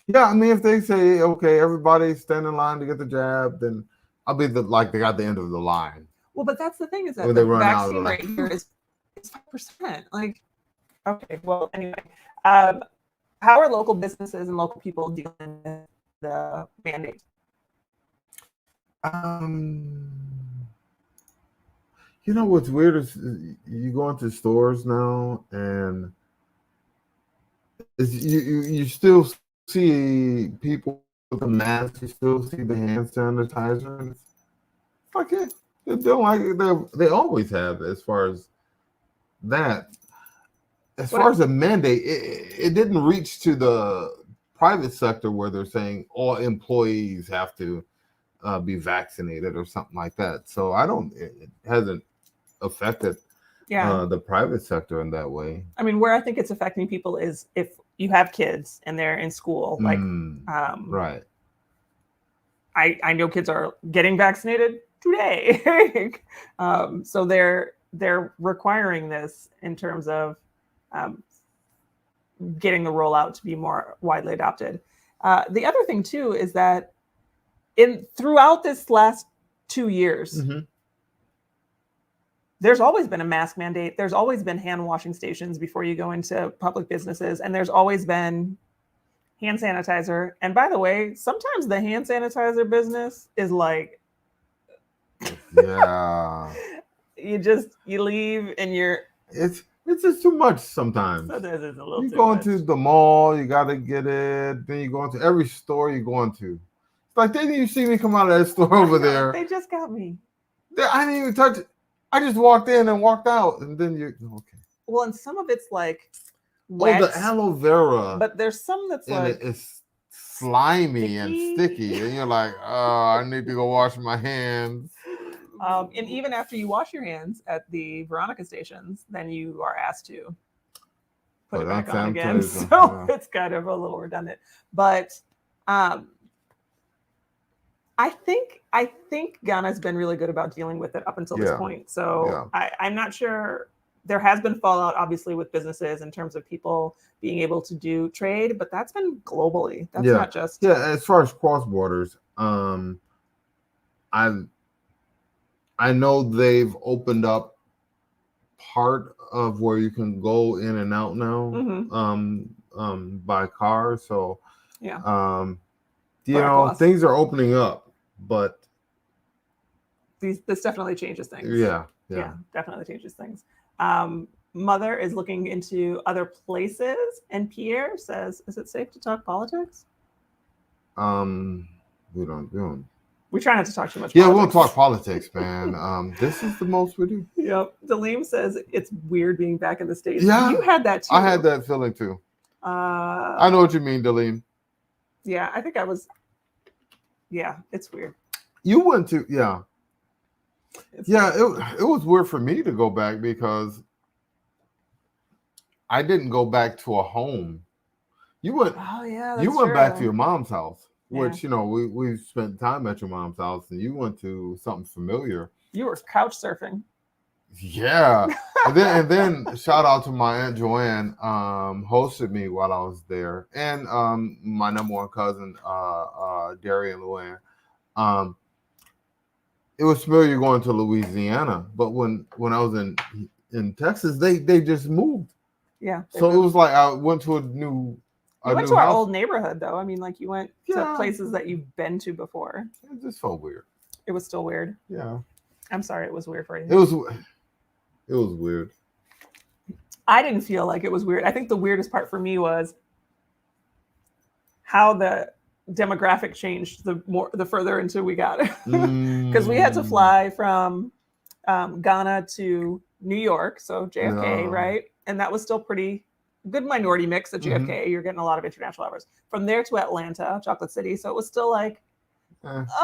Speaker 2: Yeah, I mean, if they say, okay, everybody stand in line to get the jab, then I'll be they got the end of the line.
Speaker 1: Well, but that's the thing is that the vaccine rate here is 5%. Like, okay, well, anyway, how are local businesses and local people dealing with the mandate?
Speaker 2: What's weird is you go into stores now and you still see people with the mask, you still see the hand sanitizer. Fuck it. They always have, as far as that. As far as a mandate, it didn't reach to the private sector where they're saying all employees have to be vaccinated or something like that. So it hasn't affected the private sector in that way.
Speaker 1: I mean, where I think it's affecting people is if you have kids and they're in school, like,
Speaker 2: right.
Speaker 1: I know kids are getting vaccinated today. So they're requiring this in terms of getting the rollout to be more widely adopted. The other thing too is that throughout this last 2 years, there's always been a mask mandate. There's always been hand washing stations before you go into public businesses. And there's always been hand sanitizer. And by the way, sometimes the hand sanitizer business is like,
Speaker 2: yeah,
Speaker 1: you leave and
Speaker 2: it's just too much sometimes.
Speaker 1: Sometimes it's a little
Speaker 2: you
Speaker 1: too
Speaker 2: go
Speaker 1: much.
Speaker 2: into the mall, you got to get it. Then you go into every store you go into. Like, didn't you see me come out of that store over there?
Speaker 1: They just got me.
Speaker 2: I didn't even touch it. I just walked in and walked out, and then okay.
Speaker 1: Well, and some of it's like wet.
Speaker 2: Oh, the aloe vera.
Speaker 1: But there's some that's like
Speaker 2: it's slimy and sticky, and you're like, oh, I need to go wash my hands.
Speaker 1: And even after you wash your hands at the Veronica stations, then you are asked to put it back on again. So it's kind of a little redundant. But I think Ghana's been really good about dealing with it up until this point. So I'm not sure. There has been fallout, obviously, with businesses in terms of people being able to do trade, but that's been globally. That's not just
Speaker 2: as far as cross borders. I know they've opened up part of where you can go in and out now by car. So things are opening up, but
Speaker 1: this definitely changes things.
Speaker 2: Yeah,
Speaker 1: definitely changes things. Mother is looking into other places, and Pierre says, "Is it safe to talk politics?"
Speaker 2: We don't.
Speaker 1: We try not to talk too much.
Speaker 2: Yeah, we won't talk politics, man. This is the most we do.
Speaker 1: Yep. Daleem says it's weird being back in the States.
Speaker 2: Yeah,
Speaker 1: you had that too.
Speaker 2: I had that feeling too. I know what you mean, Daleem.
Speaker 1: Yeah, I think I was. Yeah, it's weird.
Speaker 2: You went to
Speaker 1: It's
Speaker 2: weird. It was weird for me to go back because I didn't go back to a home. You went.
Speaker 1: Oh yeah,
Speaker 2: You
Speaker 1: that's
Speaker 2: went back to
Speaker 1: true.
Speaker 2: your mom's house, which
Speaker 1: Yeah.
Speaker 2: we spent time at your mom's house, and you went to something familiar.
Speaker 1: You were couch surfing.
Speaker 2: Yeah, and then shout out to my Aunt Joanne, hosted me while I was there, and my number one cousin, Darian Luann. It was familiar going to Louisiana, but when I was in Texas, they just moved.
Speaker 1: Yeah.
Speaker 2: So it was like I went to a new.
Speaker 1: You went to our old neighborhood, though. I mean, like you went to places that you've been to before.
Speaker 2: It just felt weird.
Speaker 1: It was still weird.
Speaker 2: Yeah.
Speaker 1: I'm sorry, it was weird for you.
Speaker 2: It was weird.
Speaker 1: I didn't feel like it was weird. I think the weirdest part for me was how the demographic changed the further into we got, because we had to fly from Ghana to New York, so JFK, right? And that was still pretty good minority mix at JFK. Mm-hmm. You're getting a lot of international hours. From there to Atlanta, Chocolate City, so it was still like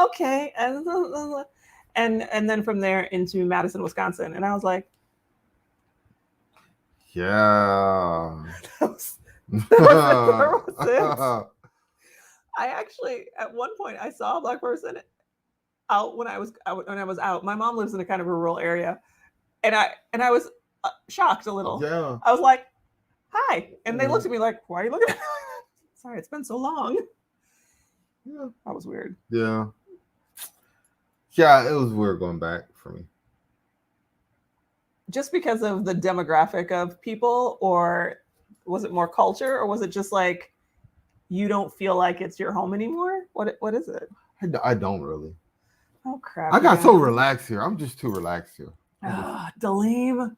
Speaker 1: okay, and then from there into Madison, Wisconsin, and I was like,
Speaker 2: yeah,
Speaker 1: that was it. I actually, at one point, I saw a Black person out when I was out. My mom lives in a kind of a rural area, and I was shocked a little.
Speaker 2: Yeah,
Speaker 1: I was like, "Hi," and they looked at me like, "Why are you looking at me?" Sorry, it's been so long. Yeah, that was weird.
Speaker 2: Yeah, it was weird going back for me.
Speaker 1: Just because of the demographic of people, or was it more culture, or was it just like you don't feel like it's your home anymore? What is it?
Speaker 2: I don't really.
Speaker 1: Oh crap!
Speaker 2: I got so relaxed here. I'm just too relaxed here.
Speaker 1: Daleem.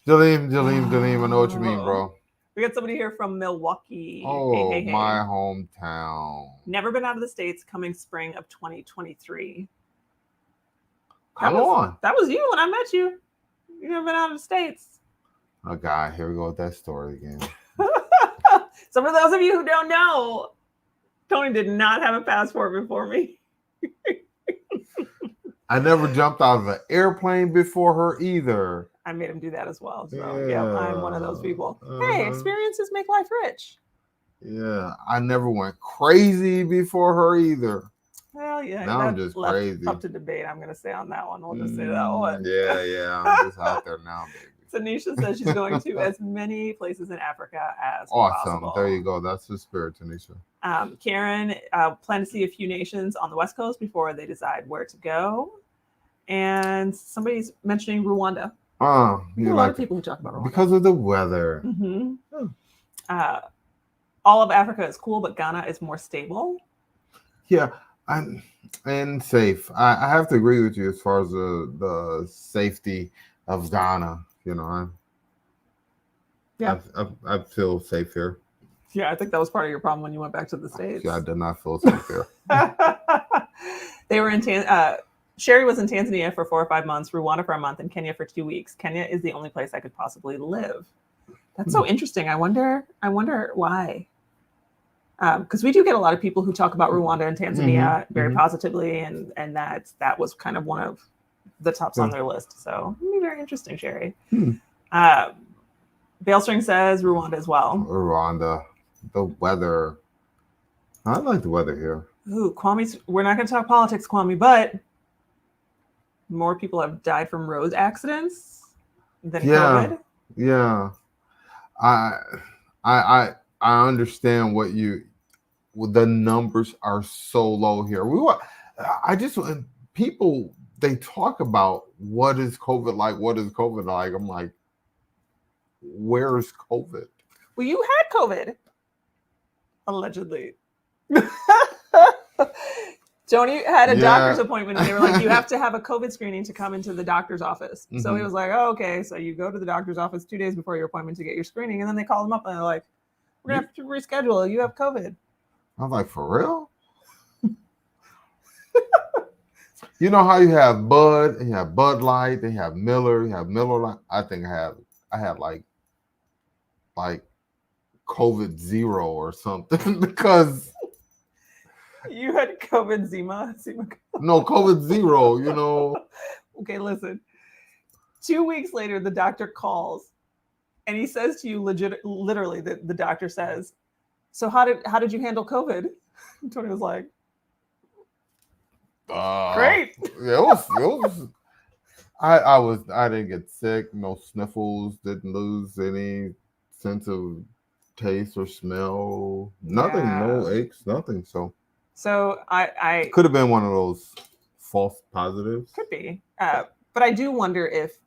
Speaker 2: I know what you mean, bro.
Speaker 1: We got somebody here from Milwaukee.
Speaker 2: Oh, hey. My hometown.
Speaker 1: Never been out of the States, coming spring of 2023.
Speaker 2: Come on.
Speaker 1: That was you when I met you. You never been out of the States.
Speaker 2: Oh, God. Here we go with that story again.
Speaker 1: So for those of you who don't know, Tony did not have a passport before me.
Speaker 2: I never jumped out of an airplane before her either.
Speaker 1: I made him do that as well. So yeah, I'm one of those people. Hey, experiences make life rich.
Speaker 2: Yeah, I never went crazy before her either.
Speaker 1: Well, yeah.
Speaker 2: Now I'm just crazy.
Speaker 1: Up to debate. I'm going to say on that one. We'll just say that one.
Speaker 2: Yeah. I'm just out there now, baby.
Speaker 1: Tanisha says she's going to as many places in Africa as possible.
Speaker 2: There you go. That's the spirit, Tanisha.
Speaker 1: Karen plan to see a few nations on the West Coast before they decide where to go. And somebody's mentioning Rwanda. There are a lot of people who talk about Rwanda.
Speaker 2: Because of the weather.
Speaker 1: Mm-hmm. All of Africa is cool, but Ghana is more stable.
Speaker 2: Yeah, and safe. I have to agree with you as far as the safety of Ghana. You know, I feel safe here.
Speaker 1: Yeah, I think that was part of your problem when you went back to the States.
Speaker 2: Yeah, I did not feel safe here.
Speaker 1: They were in Sherry was in Tanzania for 4 or 5 months, Rwanda for a month, and Kenya for 2 weeks. Kenya is the only place I could possibly live. That's so interesting. I wonder why. Because we do get a lot of people who talk about Rwanda and Tanzania very positively, and that was kind of one of the tops on their list. So very interesting, Sherry. Bailstring says Rwanda as well.
Speaker 2: Rwanda, the weather. I like the weather here.
Speaker 1: Ooh, Kwame, we're not going to talk politics, Kwame, but more people have died from road accidents than COVID.
Speaker 2: Yeah, I understand the numbers are so low here. People, they talk about what is COVID like. I'm like, where is COVID?
Speaker 1: Well, you had COVID, allegedly. Tony had a doctor's appointment, and they were like, you have to have a COVID screening to come into the doctor's office. Mm-hmm. So he was like, oh, okay. So you go to the doctor's office 2 days before your appointment to get your screening. And then they called him up and they're like, we're going to have to reschedule. You have COVID.
Speaker 2: I was like, for real? You know how you have Bud, and you have Bud Light, then you have Miller, Light. I think I had like COVID 0 or something because
Speaker 1: You had COVID Zima.
Speaker 2: No, COVID 0,
Speaker 1: Okay, listen. 2 weeks later, the doctor calls and he says to you literally, the doctor says, so how did you handle COVID? Tony was like, great.
Speaker 2: Yeah, it was I didn't get sick, no sniffles, didn't lose any sense of taste or smell, nothing, no aches, nothing.
Speaker 1: So I
Speaker 2: could have been one of those false positives.
Speaker 1: Could be. But I do wonder if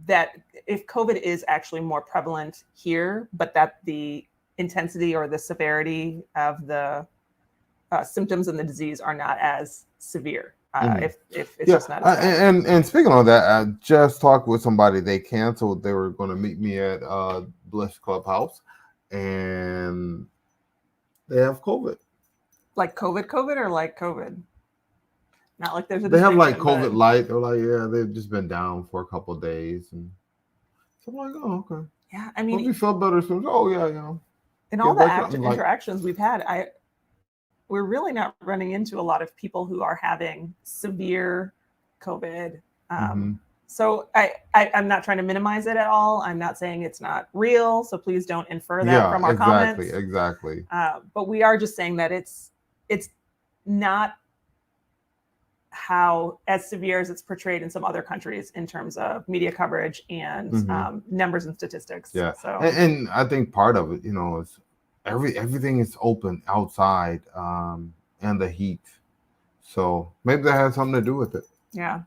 Speaker 1: COVID is actually more prevalent here, but that the intensity or the severity of the symptoms and the disease are not as severe. If it's just not as bad.
Speaker 2: And speaking of that, I just talked with somebody. They canceled. They were going to meet me at Bliss Clubhouse, and they have COVID.
Speaker 1: Like COVID or like COVID? Not like there's a
Speaker 2: They have like COVID light. They're like, yeah, they've just been down for a couple of days, and so I'm like, oh, okay.
Speaker 1: Yeah, I mean,
Speaker 2: we felt better soon. Oh yeah,
Speaker 1: in all the active interactions we've had, we're really not running into a lot of people who are having severe COVID. So I'm not trying to minimize it at all. I'm not saying it's not real. So please don't infer that from our comments.
Speaker 2: Exactly.
Speaker 1: But we are just saying that it's not how as severe as it's portrayed in some other countries in terms of media coverage and numbers and statistics.
Speaker 2: Yeah.
Speaker 1: So
Speaker 2: and I think part of it, is everything is open outside and the heat. So maybe that has something to do with it.
Speaker 1: Yeah.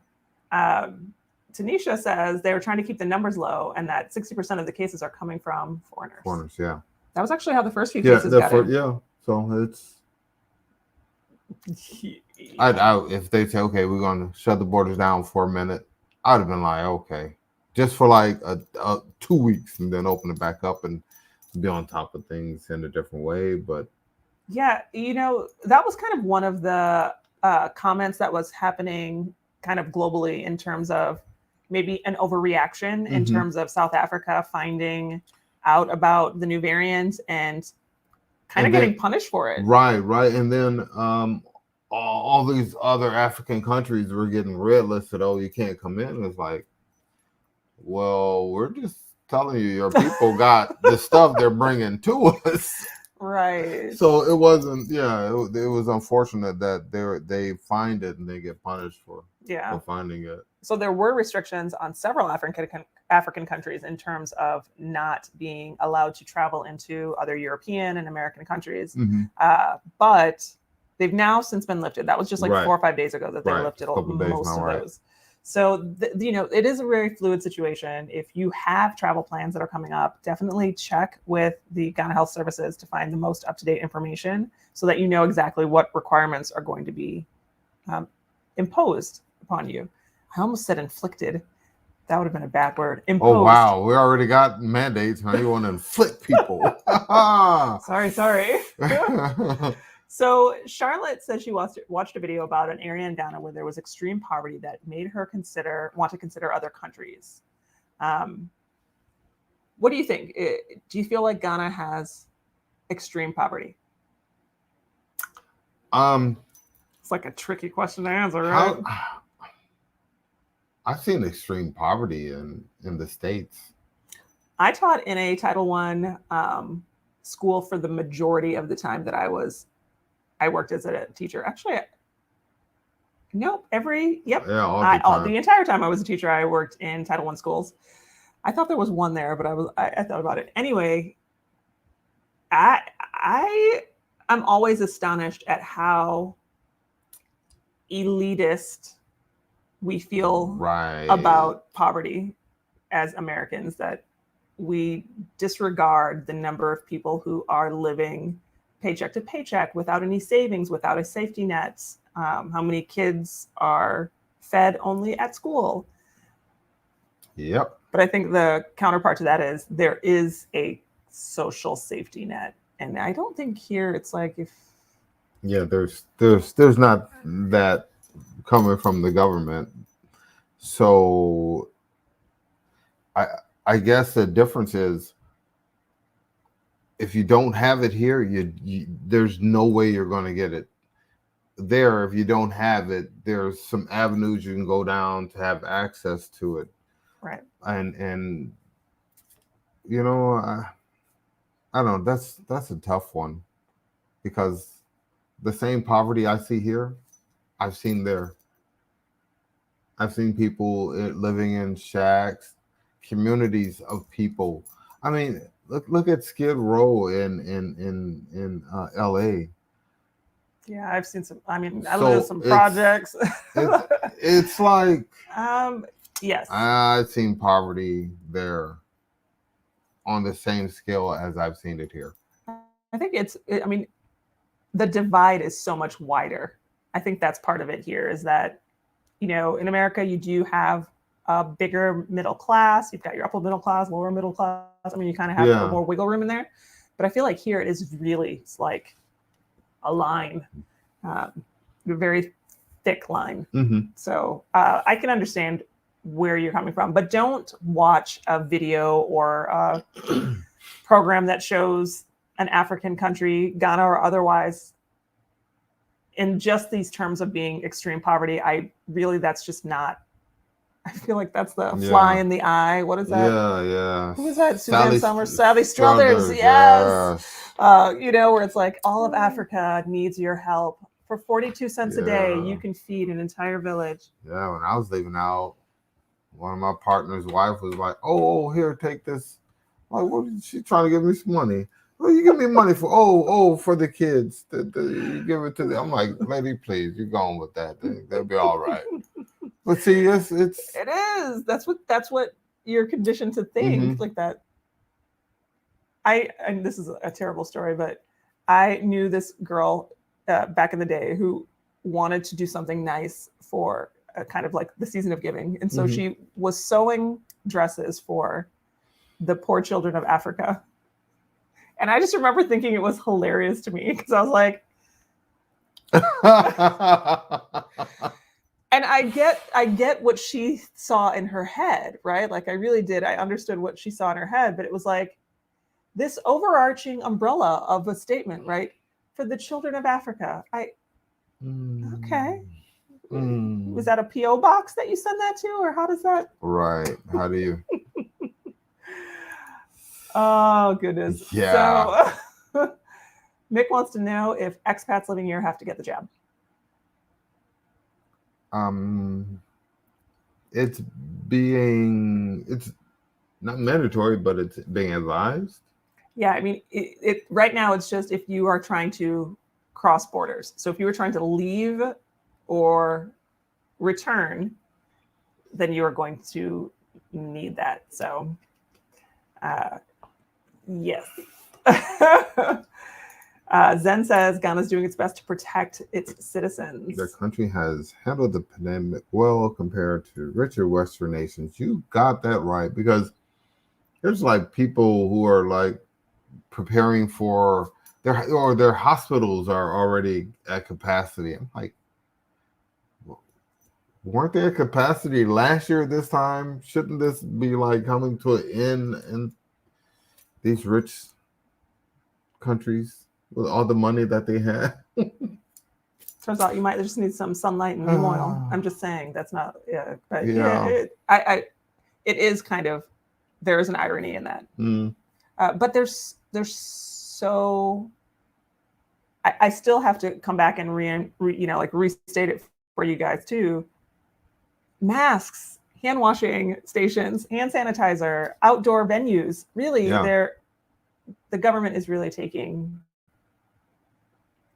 Speaker 1: Tanisha says they were trying to keep the numbers low and that 60% of the cases are coming from foreigners.
Speaker 2: Foreigners, yeah.
Speaker 1: That was actually how the first few cases got in.
Speaker 2: Yeah. So it's if they say, okay, we're going to shut the borders down for a minute, I'd have been like, okay, just for like 2 weeks and then open it back up and be on top of things in a different way. But
Speaker 1: yeah, that was kind of one of the comments that was happening kind of globally in terms of maybe an overreaction in terms of South Africa finding out about the new variant and kind of getting punished for it.
Speaker 2: Right. And then all these other African countries were getting red listed. Oh, you can't come in. It's like, well, we're just telling you your people got the stuff they're bringing to us.
Speaker 1: Right.
Speaker 2: So it wasn't, it was unfortunate that they find it and they get punished for finding it.
Speaker 1: So there were restrictions on several African countries in terms of not being allowed to travel into other European and American countries. But they've now since been lifted. That was just like 4 or 5 days ago that they lifted most of those. So, it is a very fluid situation. If you have travel plans that are coming up, definitely check with the Ghana Health Services to find the most up-to-date information so that you know exactly what requirements are going to be imposed upon you. I almost said inflicted. That would have been a bad word. Imposed.
Speaker 2: Oh, wow. We already got mandates. How you want to inflict people?
Speaker 1: Sorry. So Charlotte says she watched a video about an area in Ghana where there was extreme poverty that made her want to consider other countries. What do you think? Do you feel like Ghana has extreme poverty? It's like a tricky question to answer, right?
Speaker 2: I've seen extreme poverty in the States.
Speaker 1: I taught in a Title I school for the majority of the time that I worked as a teacher. Actually, nope. The entire time I was a teacher, I worked in Title I schools. I thought there was one there, but I thought about it. Anyway, I'm always astonished at how elitist we feel about poverty as Americans, that we disregard the number of people who are living paycheck to paycheck without any savings, without a safety net, how many kids are fed only at school.
Speaker 2: Yep.
Speaker 1: But I think the counterpart to that is there is a social safety net. And I don't think here it's like
Speaker 2: there's not that coming from the government. So I guess the difference is if you don't have it here, there's no way you're going to get it there. If you don't have it, there's some avenues you can go down to have access to it.
Speaker 1: Right.
Speaker 2: And you know, I don't know, that's a tough one, because the same poverty I see here, I've seen there. I've seen people living in shacks, communities of people. I mean, look at Skid Row in L.A.
Speaker 1: Yeah, I've seen some. I mean, I
Speaker 2: So
Speaker 1: live in some projects.
Speaker 2: It's like,
Speaker 1: yes,
Speaker 2: I've seen poverty there on the same scale as I've seen it here.
Speaker 1: I think I mean, the divide is so much wider. I think that's part of it here, is that, you know, in America, you do have a bigger middle class. You've got your upper middle class, lower middle class. I mean, you kind of have more wiggle room in there. But I feel like here it is really, it's like a line, a very thick line.
Speaker 2: Mm-hmm.
Speaker 1: So I can understand where you're coming from, but don't watch a video or a program that shows an African country, Ghana or otherwise, in just these terms of being extreme poverty. That's just not, I feel like that's the fly in the eye. What is that?
Speaker 2: Yeah.
Speaker 1: Who is that? Suzanne Summers, Sally Struthers. Yes. You know, where it's like, all of Africa needs your help. For 42 cents a day, you can feed an entire village.
Speaker 2: Yeah, when I was leaving out, one of my partner's wife was like, "Oh, here, take this." Like, what is she trying to give me some money? Well, you give me money for for the kids. You give it to them. I'm like, lady, please, you're going with that thing. They'll be all right. But see, it
Speaker 1: is. That's what you're conditioned to think, like that. And this is a terrible story, but I knew this girl back in the day who wanted to do something nice for kind of like the season of giving, and so she was sewing dresses for the poor children of Africa. And I just remember thinking it was hilarious to me, because I was like, and I get what she saw in her head, right? Like, I really did. I understood what she saw in her head, but it was like this overarching umbrella of a statement, right? For the children of Africa. Okay. Was that a P.O. box that you send that to, or how does that?
Speaker 2: Right. How do you?
Speaker 1: Oh, goodness.
Speaker 2: Yeah.
Speaker 1: So Mick wants to know if expats living here have to get the jab.
Speaker 2: It's not mandatory, but it's being advised.
Speaker 1: Yeah, I mean, it right now it's just if you are trying to cross borders. So if you were trying to leave or return, then you are going to need that. So, yes. Zen says Ghana's doing its best to protect its citizens.
Speaker 2: The country has handled the pandemic well compared to richer Western nations. You got that right, because there's like people who are like preparing for their hospitals are already at capacity. I'm like, weren't they at capacity last year this time? Shouldn't this be like coming to an end in these rich countries with all the money that they have?
Speaker 1: Turns out you might just need some sunlight and neem oil. I'm just saying that's not. Yeah, but it is kind of, there is an irony in that. But there's so. I still have to come back and restate it for you guys too. Masks, hand washing stations, hand sanitizer, outdoor venues. Really, the government is really taking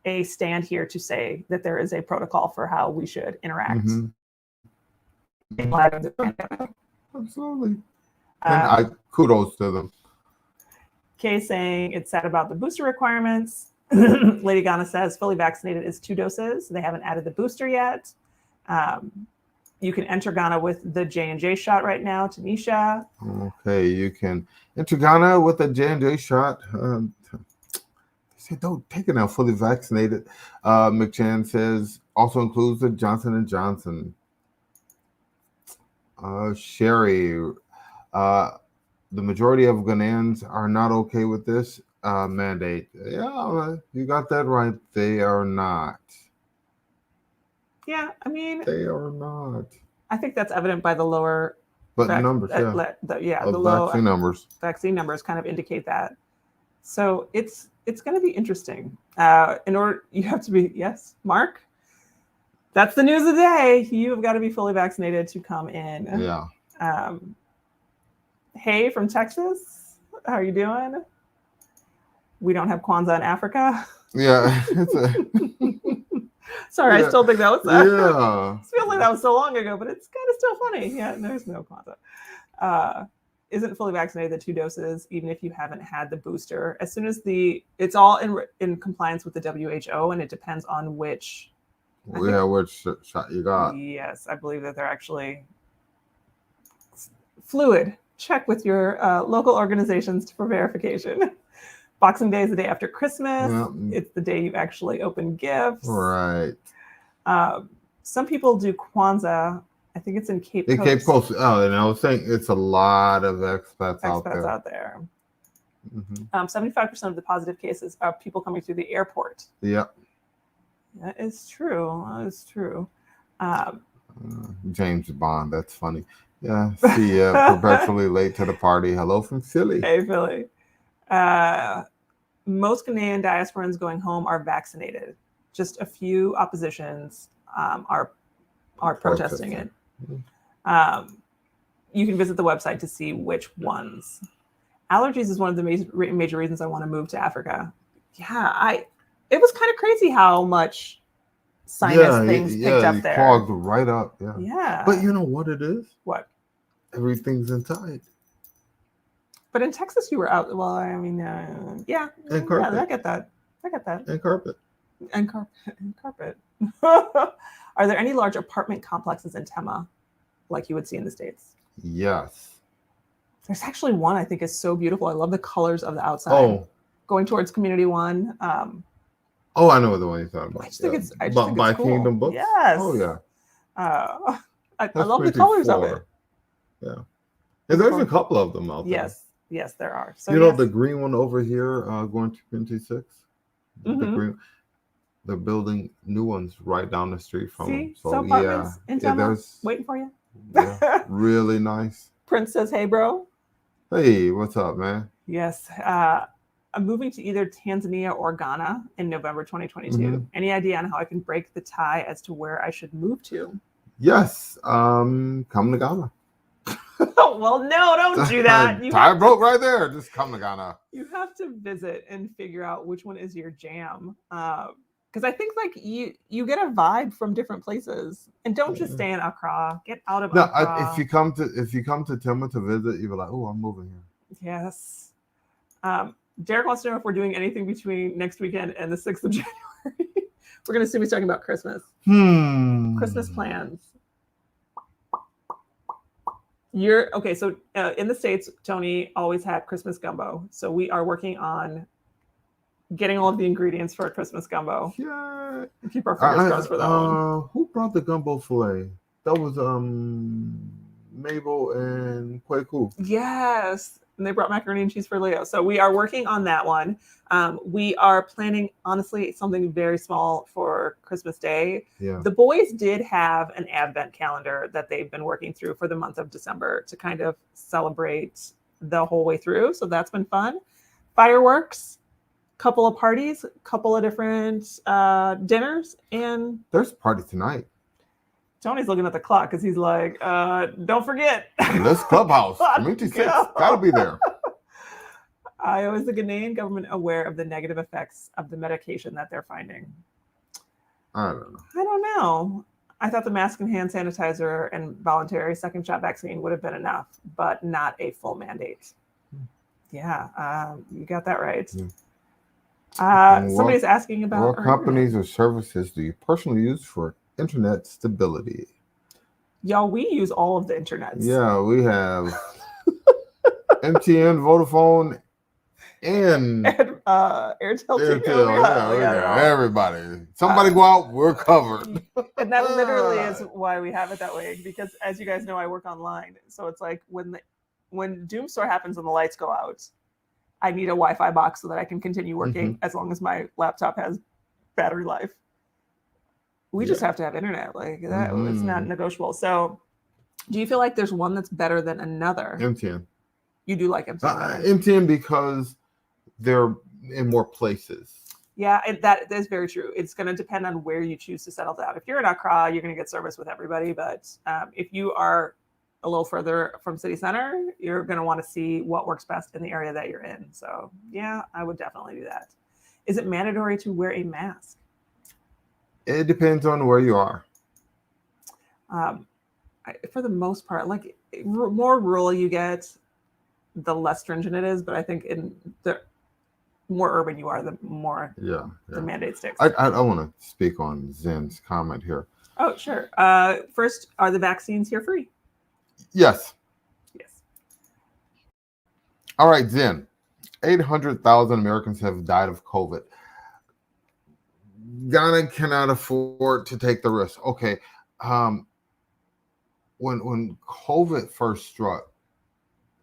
Speaker 1: a stand here to say that there is a protocol for how we should interact. In light of the pandemic.
Speaker 2: Absolutely. And kudos to them.
Speaker 1: Kay saying it's sad about the booster requirements. Lady Ghana says fully vaccinated is 2 doses. They haven't added the booster yet. You can enter Ghana with the J&J shot right now, Tanisha.
Speaker 2: Okay, you can enter Ghana with a J&J shot. They say don't take it now, fully vaccinated. McChan says also includes the Johnson & Johnson. Sherry, the majority of Ghanaians are not okay with this. mandate. Yeah, you got that right. They are not.
Speaker 1: Yeah, I mean,
Speaker 2: they are not.
Speaker 1: I think that's evident by the lower
Speaker 2: numbers.
Speaker 1: The low
Speaker 2: vaccine
Speaker 1: numbers kind of indicate that. So it's going to be interesting. In order, you have to be, yes, Mark. That's the news of the day. You've got to be fully vaccinated to come in.
Speaker 2: Yeah.
Speaker 1: Hey, from Texas, how are you doing? We don't have Kwanzaa in Africa.
Speaker 2: Yeah.
Speaker 1: Sorry,
Speaker 2: yeah.
Speaker 1: I still think that was.
Speaker 2: Yeah.
Speaker 1: It feels like that was so long ago, but it's kind of still funny. Yeah, there's no Kwanzaa. Isn't fully vaccinated the 2 doses, even if you haven't had the booster. As soon as it's all in compliance with the WHO, and it depends on which.
Speaker 2: Which shot you got?
Speaker 1: Yes, I believe that they're actually fluid. Check with your local organizations for verification. Boxing Day is the day after Christmas.
Speaker 2: Yeah.
Speaker 1: It's the day you actually open gifts.
Speaker 2: Right.
Speaker 1: Some people do Kwanzaa. I think it's in Cape Coast.
Speaker 2: Cape Coast. Oh, and I was saying it's a lot of expats out there.
Speaker 1: Mm-hmm. 75% of the positive cases are people coming through the airport.
Speaker 2: Yep.
Speaker 1: That is true.
Speaker 2: James Bond. That's funny. Yeah. See ya. Perpetually late to the party. Hello from Philly.
Speaker 1: Hey, Philly. Most Ghanaian diasporans going home are vaccinated. Just a few oppositions are protesting it. You can visit the website to see which ones. Allergies is one of the major reasons I want to move to Africa. Yeah, it was kind of crazy how much sinus things picked up there.
Speaker 2: Clogged right up. Yeah.
Speaker 1: Yeah.
Speaker 2: But you know what it is?
Speaker 1: What?
Speaker 2: Everything's inside.
Speaker 1: But in Texas, you were out. Well, I mean, yeah.
Speaker 2: And carpet.
Speaker 1: Yeah, I get that.
Speaker 2: And carpet.
Speaker 1: And carpet. Are there any large apartment complexes in Tema like you would see in the States?
Speaker 2: Yes.
Speaker 1: There's actually one I think is so beautiful. I love the colors of the outside.
Speaker 2: Oh.
Speaker 1: Going towards Community One.
Speaker 2: I know the one you're talking about.
Speaker 1: I just think it's
Speaker 2: by
Speaker 1: cool.
Speaker 2: Kingdom Books?
Speaker 1: Yes.
Speaker 2: Oh, yeah.
Speaker 1: I love the colors of it.
Speaker 2: Yeah. And there's a couple of them out there.
Speaker 1: Yes, there are. So
Speaker 2: the green one over here going to 26?
Speaker 1: Mm-hmm.
Speaker 2: The green, they're building new ones right down the street from them.
Speaker 1: So apartments in Tema waiting for you.
Speaker 2: Yeah, really nice.
Speaker 1: Prince says, hey, bro.
Speaker 2: Hey, what's up, man?
Speaker 1: Yes. I'm moving to either Tanzania or Ghana in November 2022. Mm-hmm. Any idea on how I can break the tie as to where I should move to?
Speaker 2: Yes. Come to Ghana.
Speaker 1: Well, no, don't do that.
Speaker 2: Tie broke right there. Just come to Ghana.
Speaker 1: You have to visit and figure out which one is your jam. Because I think like you get a vibe from different places, and don't just stay in Accra. Get out of Accra.
Speaker 2: If you come to Tema to visit, you'll be like, oh, I'm moving here.
Speaker 1: Yes. Derek wants to know if we're doing anything between next weekend and the 6th of January. We're going to assume he's talking about Christmas. Christmas plans. So in the States, Tony always had Christmas gumbo. So we are working on getting all of the ingredients for a Christmas gumbo.
Speaker 2: Yeah.
Speaker 1: Keep our fingers crossed for that one.
Speaker 2: Who brought the gumbo filet? That was Mabel and Kweku.
Speaker 1: Yes. And they brought macaroni and cheese for Leo. So we are working on that one. We are planning, honestly, something very small for Christmas Day.
Speaker 2: Yeah.
Speaker 1: The boys did have an Advent calendar that they've been working through for the month of December to kind of celebrate the whole way through. So that's been fun. Fireworks, couple of parties, couple of different dinners. And
Speaker 2: there's a party tonight. Tony's
Speaker 1: looking at the clock because he's like, don't forget.
Speaker 2: This clubhouse. Community 6. Gotta be there.
Speaker 1: Is the Ghanaian government aware of the negative effects of the medication that they're finding?
Speaker 2: I don't know.
Speaker 1: I thought the mask and hand sanitizer and voluntary second shot vaccine would have been enough, but not a full mandate. Yeah, you got that right. Somebody's asking about
Speaker 2: what companies or services do you personally use for internet stability?
Speaker 1: Y'all, we use all of the internets.
Speaker 2: Yeah, we have MTN, Vodafone, and
Speaker 1: Airtel.
Speaker 2: Yeah, everybody. Somebody go out, we're covered.
Speaker 1: And that literally is why we have it that way. Because as you guys know, I work online, so it's like when Doomstor happens and the lights go out, I need a Wi-Fi box so that I can continue working as long as my laptop has battery life. We just have to have internet. Like that, it's not negotiable. So, do you feel like there's one that's better than another?
Speaker 2: MTN.
Speaker 1: You do like MTN?
Speaker 2: MTN because they're in more places.
Speaker 1: Yeah, that is very true. It's going to depend on where you choose to settle down. If you're in Accra, you're going to get service with everybody. But if you are a little further from city center, you're going to want to see what works best in the area that you're in. So yeah, I would definitely do that. Is it mandatory to wear a mask?
Speaker 2: It depends on where you are.
Speaker 1: For the most part, like more rural you get, the less stringent it is. But I think in the more urban you are, the more the mandate sticks.
Speaker 2: I want to speak on Zen's comment here.
Speaker 1: Oh, sure. First, are the vaccines here free?
Speaker 2: Yes.
Speaker 1: Yes.
Speaker 2: All right, Zen. 800,000 Americans have died of COVID. Ghana cannot afford to take the risk. Okay. When COVID first struck,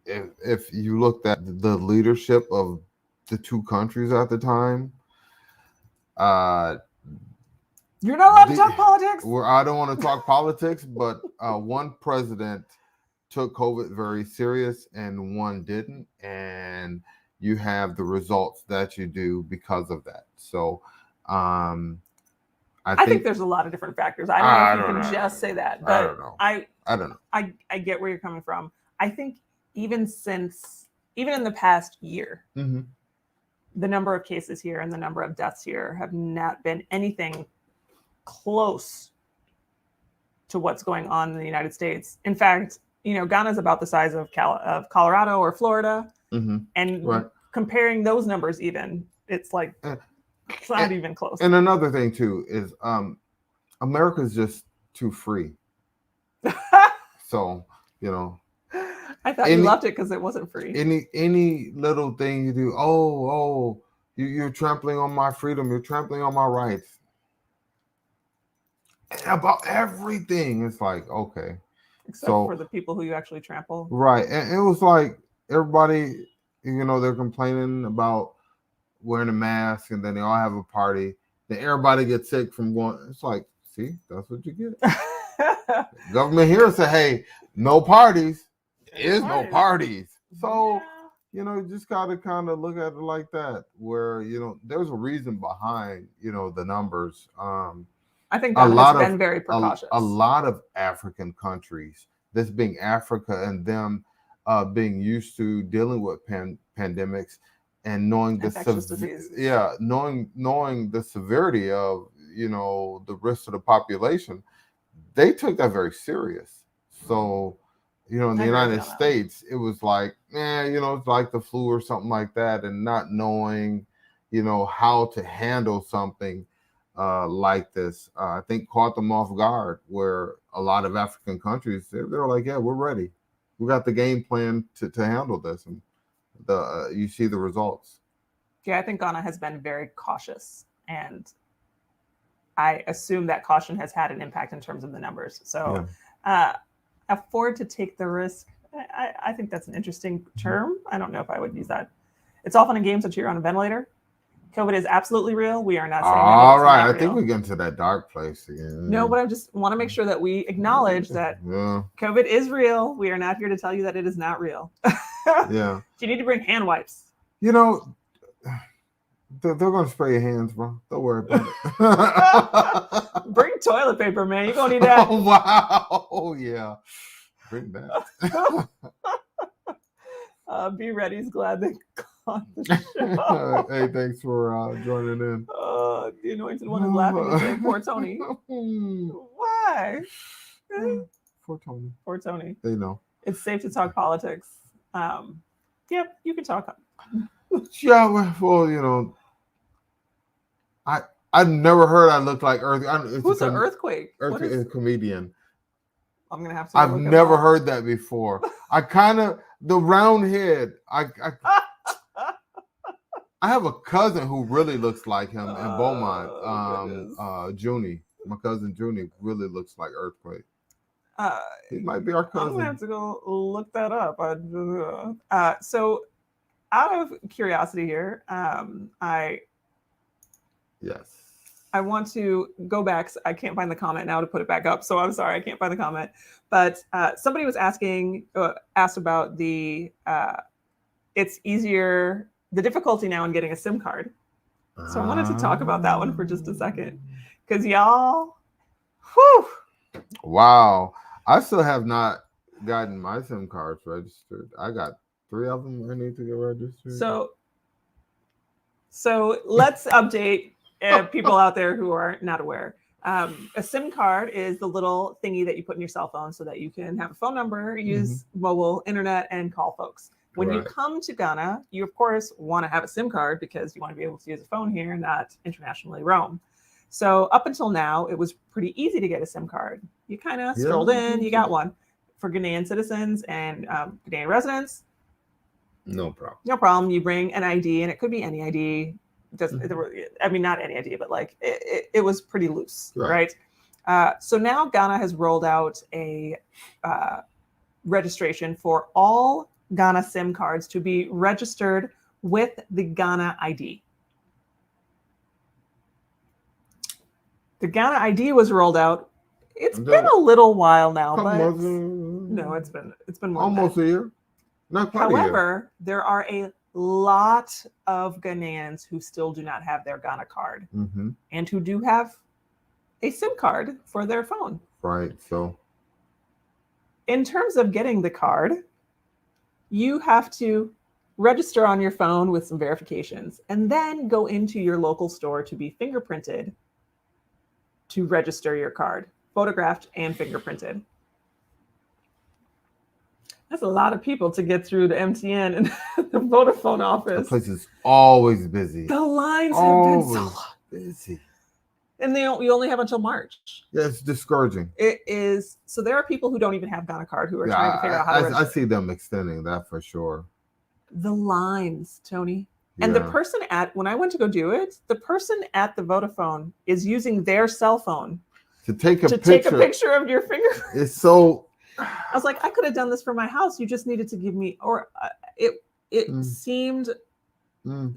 Speaker 2: if you looked at the leadership of the two countries at the time,
Speaker 1: you're not allowed to talk politics.
Speaker 2: I don't want to talk politics, but one president took COVID very serious and one didn't, and you have the results that you do because of that. So I think
Speaker 1: there's a lot of different factors. I don't know if you can just say that, but
Speaker 2: I don't know.
Speaker 1: I get where you're coming from. I think even in the past year, the number of cases here and the number of deaths here have not been anything close to what's going on in the United States. In fact, Ghana is about the size of Colorado or Florida, and comparing those numbers, even it's like it's not even close.
Speaker 2: And another thing too is America's just too free. So
Speaker 1: I thought you loved it because it wasn't free.
Speaker 2: Any little thing you do, you're trampling on my freedom, you're trampling on my rights. About everything, it's like, okay.
Speaker 1: Except for the people who you actually trample.
Speaker 2: Right. And it was like everybody, they're complaining about wearing a mask, and then they all have a party. Then everybody gets sick from going. It's like, see, that's what you get. Government here said, hey, no parties. There is no parties. So, you just got to kind of look at it like that, where, there's a reason behind, the numbers.
Speaker 1: I think that has been very precautious.
Speaker 2: A lot of African countries, this being Africa and them being used to dealing with pandemics and knowing knowing the severity of the risk to the population, they took that very serious. So in the United States, it was like, it's like the flu or something like that, and not knowing how to handle something like this, I think caught them off guard, where a lot of African countries, they're like, yeah, we're ready. We got the game plan to handle this. And you see the results.
Speaker 1: Yeah, I think Ghana has been very cautious. And I assume that caution has had an impact in terms of the numbers. So afford to take the risk. I think that's an interesting term. I don't know if I would use that. It's all fun and games that you're on a ventilator. COVID is absolutely real. We are not saying
Speaker 2: all right. I think we get into that dark place again.
Speaker 1: No, but I just want to make sure that we acknowledge that COVID is real. We are not here to tell you that it is not real.
Speaker 2: Yeah.
Speaker 1: Do you need to bring hand wipes?
Speaker 2: They're going to spray your hands, bro. Don't worry about
Speaker 1: it. Bring toilet paper, man. You're going to need that.
Speaker 2: Oh, wow. Oh, yeah. Bring that.
Speaker 1: Be Ready's glad they caught the show.
Speaker 2: Hey, thanks for joining in.
Speaker 1: The anointed one is laughing and saying, poor Tony. Why?
Speaker 2: Poor Tony.
Speaker 1: Poor Tony.
Speaker 2: They know.
Speaker 1: It's safe to talk politics. Yeah, you can talk.
Speaker 2: Yeah, well, I never heard I looked like Earth.
Speaker 1: Who's an earthquake?
Speaker 2: A comedian.
Speaker 1: I'm gonna have to.
Speaker 2: I've never heard that before. I kind of the round head. I have a cousin who really looks like him in Beaumont. Junie, my cousin Junie, really looks like Earthquake. He might be our cousin.
Speaker 1: I'm gonna have to go look that up. So out of curiosity here, I want to go back. I can't find the comment now to put it back up. So I'm sorry, I can't find the comment. But somebody was asked about it's easier, the difficulty now in getting a SIM card. So I wanted to talk about that one for just a second. Because y'all, whew.
Speaker 2: Wow. I still have not gotten my SIM cards registered. I got 3 of them I need to get registered.
Speaker 1: So let's update people out there who are not aware. A SIM card is the little thingy that you put in your cell phone so that you can have a phone number, use mobile internet, and call folks. When you come to Ghana, you of course want to have a SIM card because you want to be able to use a phone here, not internationally roam. So up until now, it was pretty easy to get a SIM card. You kind of strolled in, you got one. For Ghanaian citizens and Ghanaian residents,
Speaker 2: no problem.
Speaker 1: No problem. You bring an ID, and it could be any ID. I mean, not any ID, but like it was pretty loose, right? So now Ghana has rolled out a registration for all Ghana SIM cards to be registered with the Ghana ID. The Ghana ID was rolled out. It's been a little while now, but no, it's been more
Speaker 2: almost a year. Not quite
Speaker 1: However,
Speaker 2: a year.
Speaker 1: There are a lot of Ghanaians who still do not have their Ghana card and who do have a SIM card for their phone.
Speaker 2: Right. So
Speaker 1: in terms of getting the card, you have to register on your phone with some verifications and then go into your local store to be fingerprinted to register your card, photographed and fingerprinted. That's a lot of people to get through the MTN and the Vodafone office.
Speaker 2: The place is always busy.
Speaker 1: The lines have been so long.
Speaker 2: Busy.
Speaker 1: And you only have until March.
Speaker 2: Yeah, it's discouraging.
Speaker 1: It is. So there are people who don't even have Ghana card who are trying to figure out how to register.
Speaker 2: I see them extending that for sure.
Speaker 1: The lines, Tony. And the person when I went to go do it, the person at the Vodafone is using their cell phone
Speaker 2: to take a
Speaker 1: picture of your fingerprint.
Speaker 2: It's so.
Speaker 1: I was like, I could have done this for my house. You just needed to give me, or it seemed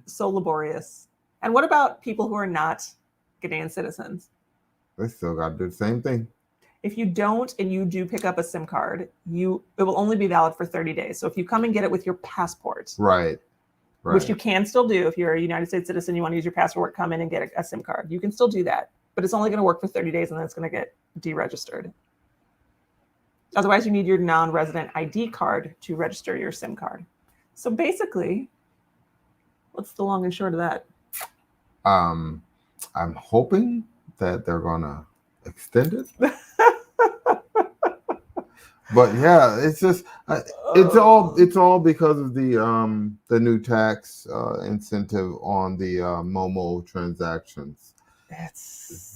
Speaker 1: so laborious. And what about people who are not Ghanaian citizens?
Speaker 2: They still got to do the same thing.
Speaker 1: If you don't, and you do pick up a SIM card, it will only be valid for 30 days. So if you come and get it with your passport,
Speaker 2: right,
Speaker 1: which you can still do if you're a United States citizen, you want to use your passport, come in and get a SIM card. You can still do that, but it's only going to work for 30 days and then it's going to get deregistered. Otherwise, you need your non-resident ID card to register your SIM card. So basically, what's the long and short of that?
Speaker 2: I'm hoping that they're gonna extend it. But yeah, it's just it's all because of the new tax incentive on the Momo transactions.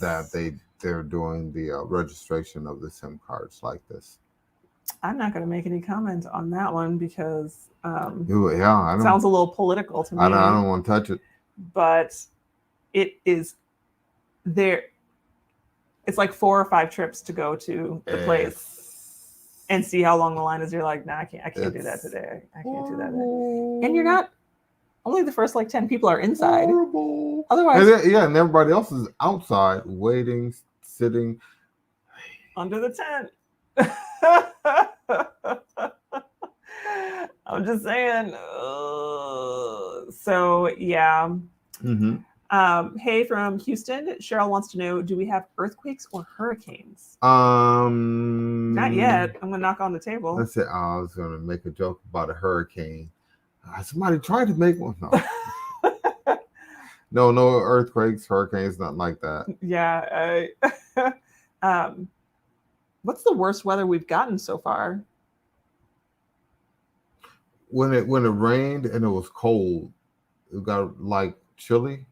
Speaker 2: They're doing the registration of the SIM cards like this.
Speaker 1: I'm not going to make any comment on that one because
Speaker 2: it
Speaker 1: sounds a little political to me.
Speaker 2: I don't want to touch it.
Speaker 1: But it is there. It's like 4 or 5 trips to go to the place and see how long the line is. You're like, nah, I can't do that today. I can't do that today. And you're not. Only the first 10 people are inside.
Speaker 2: Horrible.
Speaker 1: Otherwise,
Speaker 2: and everybody else is outside waiting, sitting
Speaker 1: under the tent. I'm just saying. So yeah. Hey, from Houston, Cheryl wants to know: do we have earthquakes or hurricanes? Not yet. I'm gonna knock on the table.
Speaker 2: That's it. I was gonna make a joke about a hurricane. Somebody tried to make one. No. No earthquakes, hurricanes, nothing like that.
Speaker 1: Yeah. What's the worst weather we've gotten so far?
Speaker 2: When it rained and it was cold, it got chilly.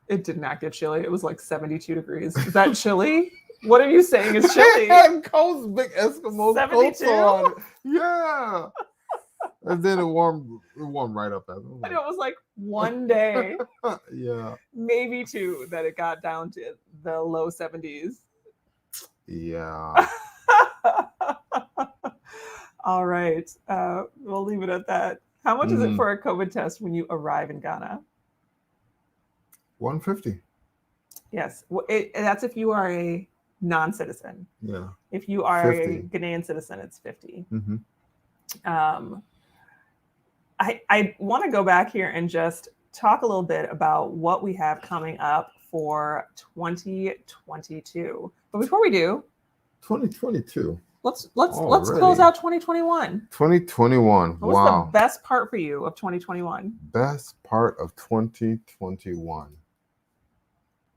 Speaker 1: It did not get chilly. It was 72 degrees. Is that chilly? What are you saying is chilly?
Speaker 2: And coats, big Eskimo
Speaker 1: 72?
Speaker 2: coats on. Yeah. And then it warmed right up. And
Speaker 1: it was one day,
Speaker 2: yeah,
Speaker 1: maybe 2, that it got down to the low 70s.
Speaker 2: Yeah.
Speaker 1: All right. We'll leave it at that. How much is it for a COVID test when you arrive in Ghana?
Speaker 2: $150.
Speaker 1: Yes. That's if you are a non-citizen.
Speaker 2: Yeah.
Speaker 1: If you are
Speaker 2: 50.
Speaker 1: a Ghanaian citizen, it's 50.
Speaker 2: Mm-hmm.
Speaker 1: I want to go back here and just talk a little bit about what we have coming up for 2022. But before we do,
Speaker 2: 2022.
Speaker 1: Let's close out 2021.
Speaker 2: 2021.
Speaker 1: What was the best part for you of 2021?
Speaker 2: Best part of 2021.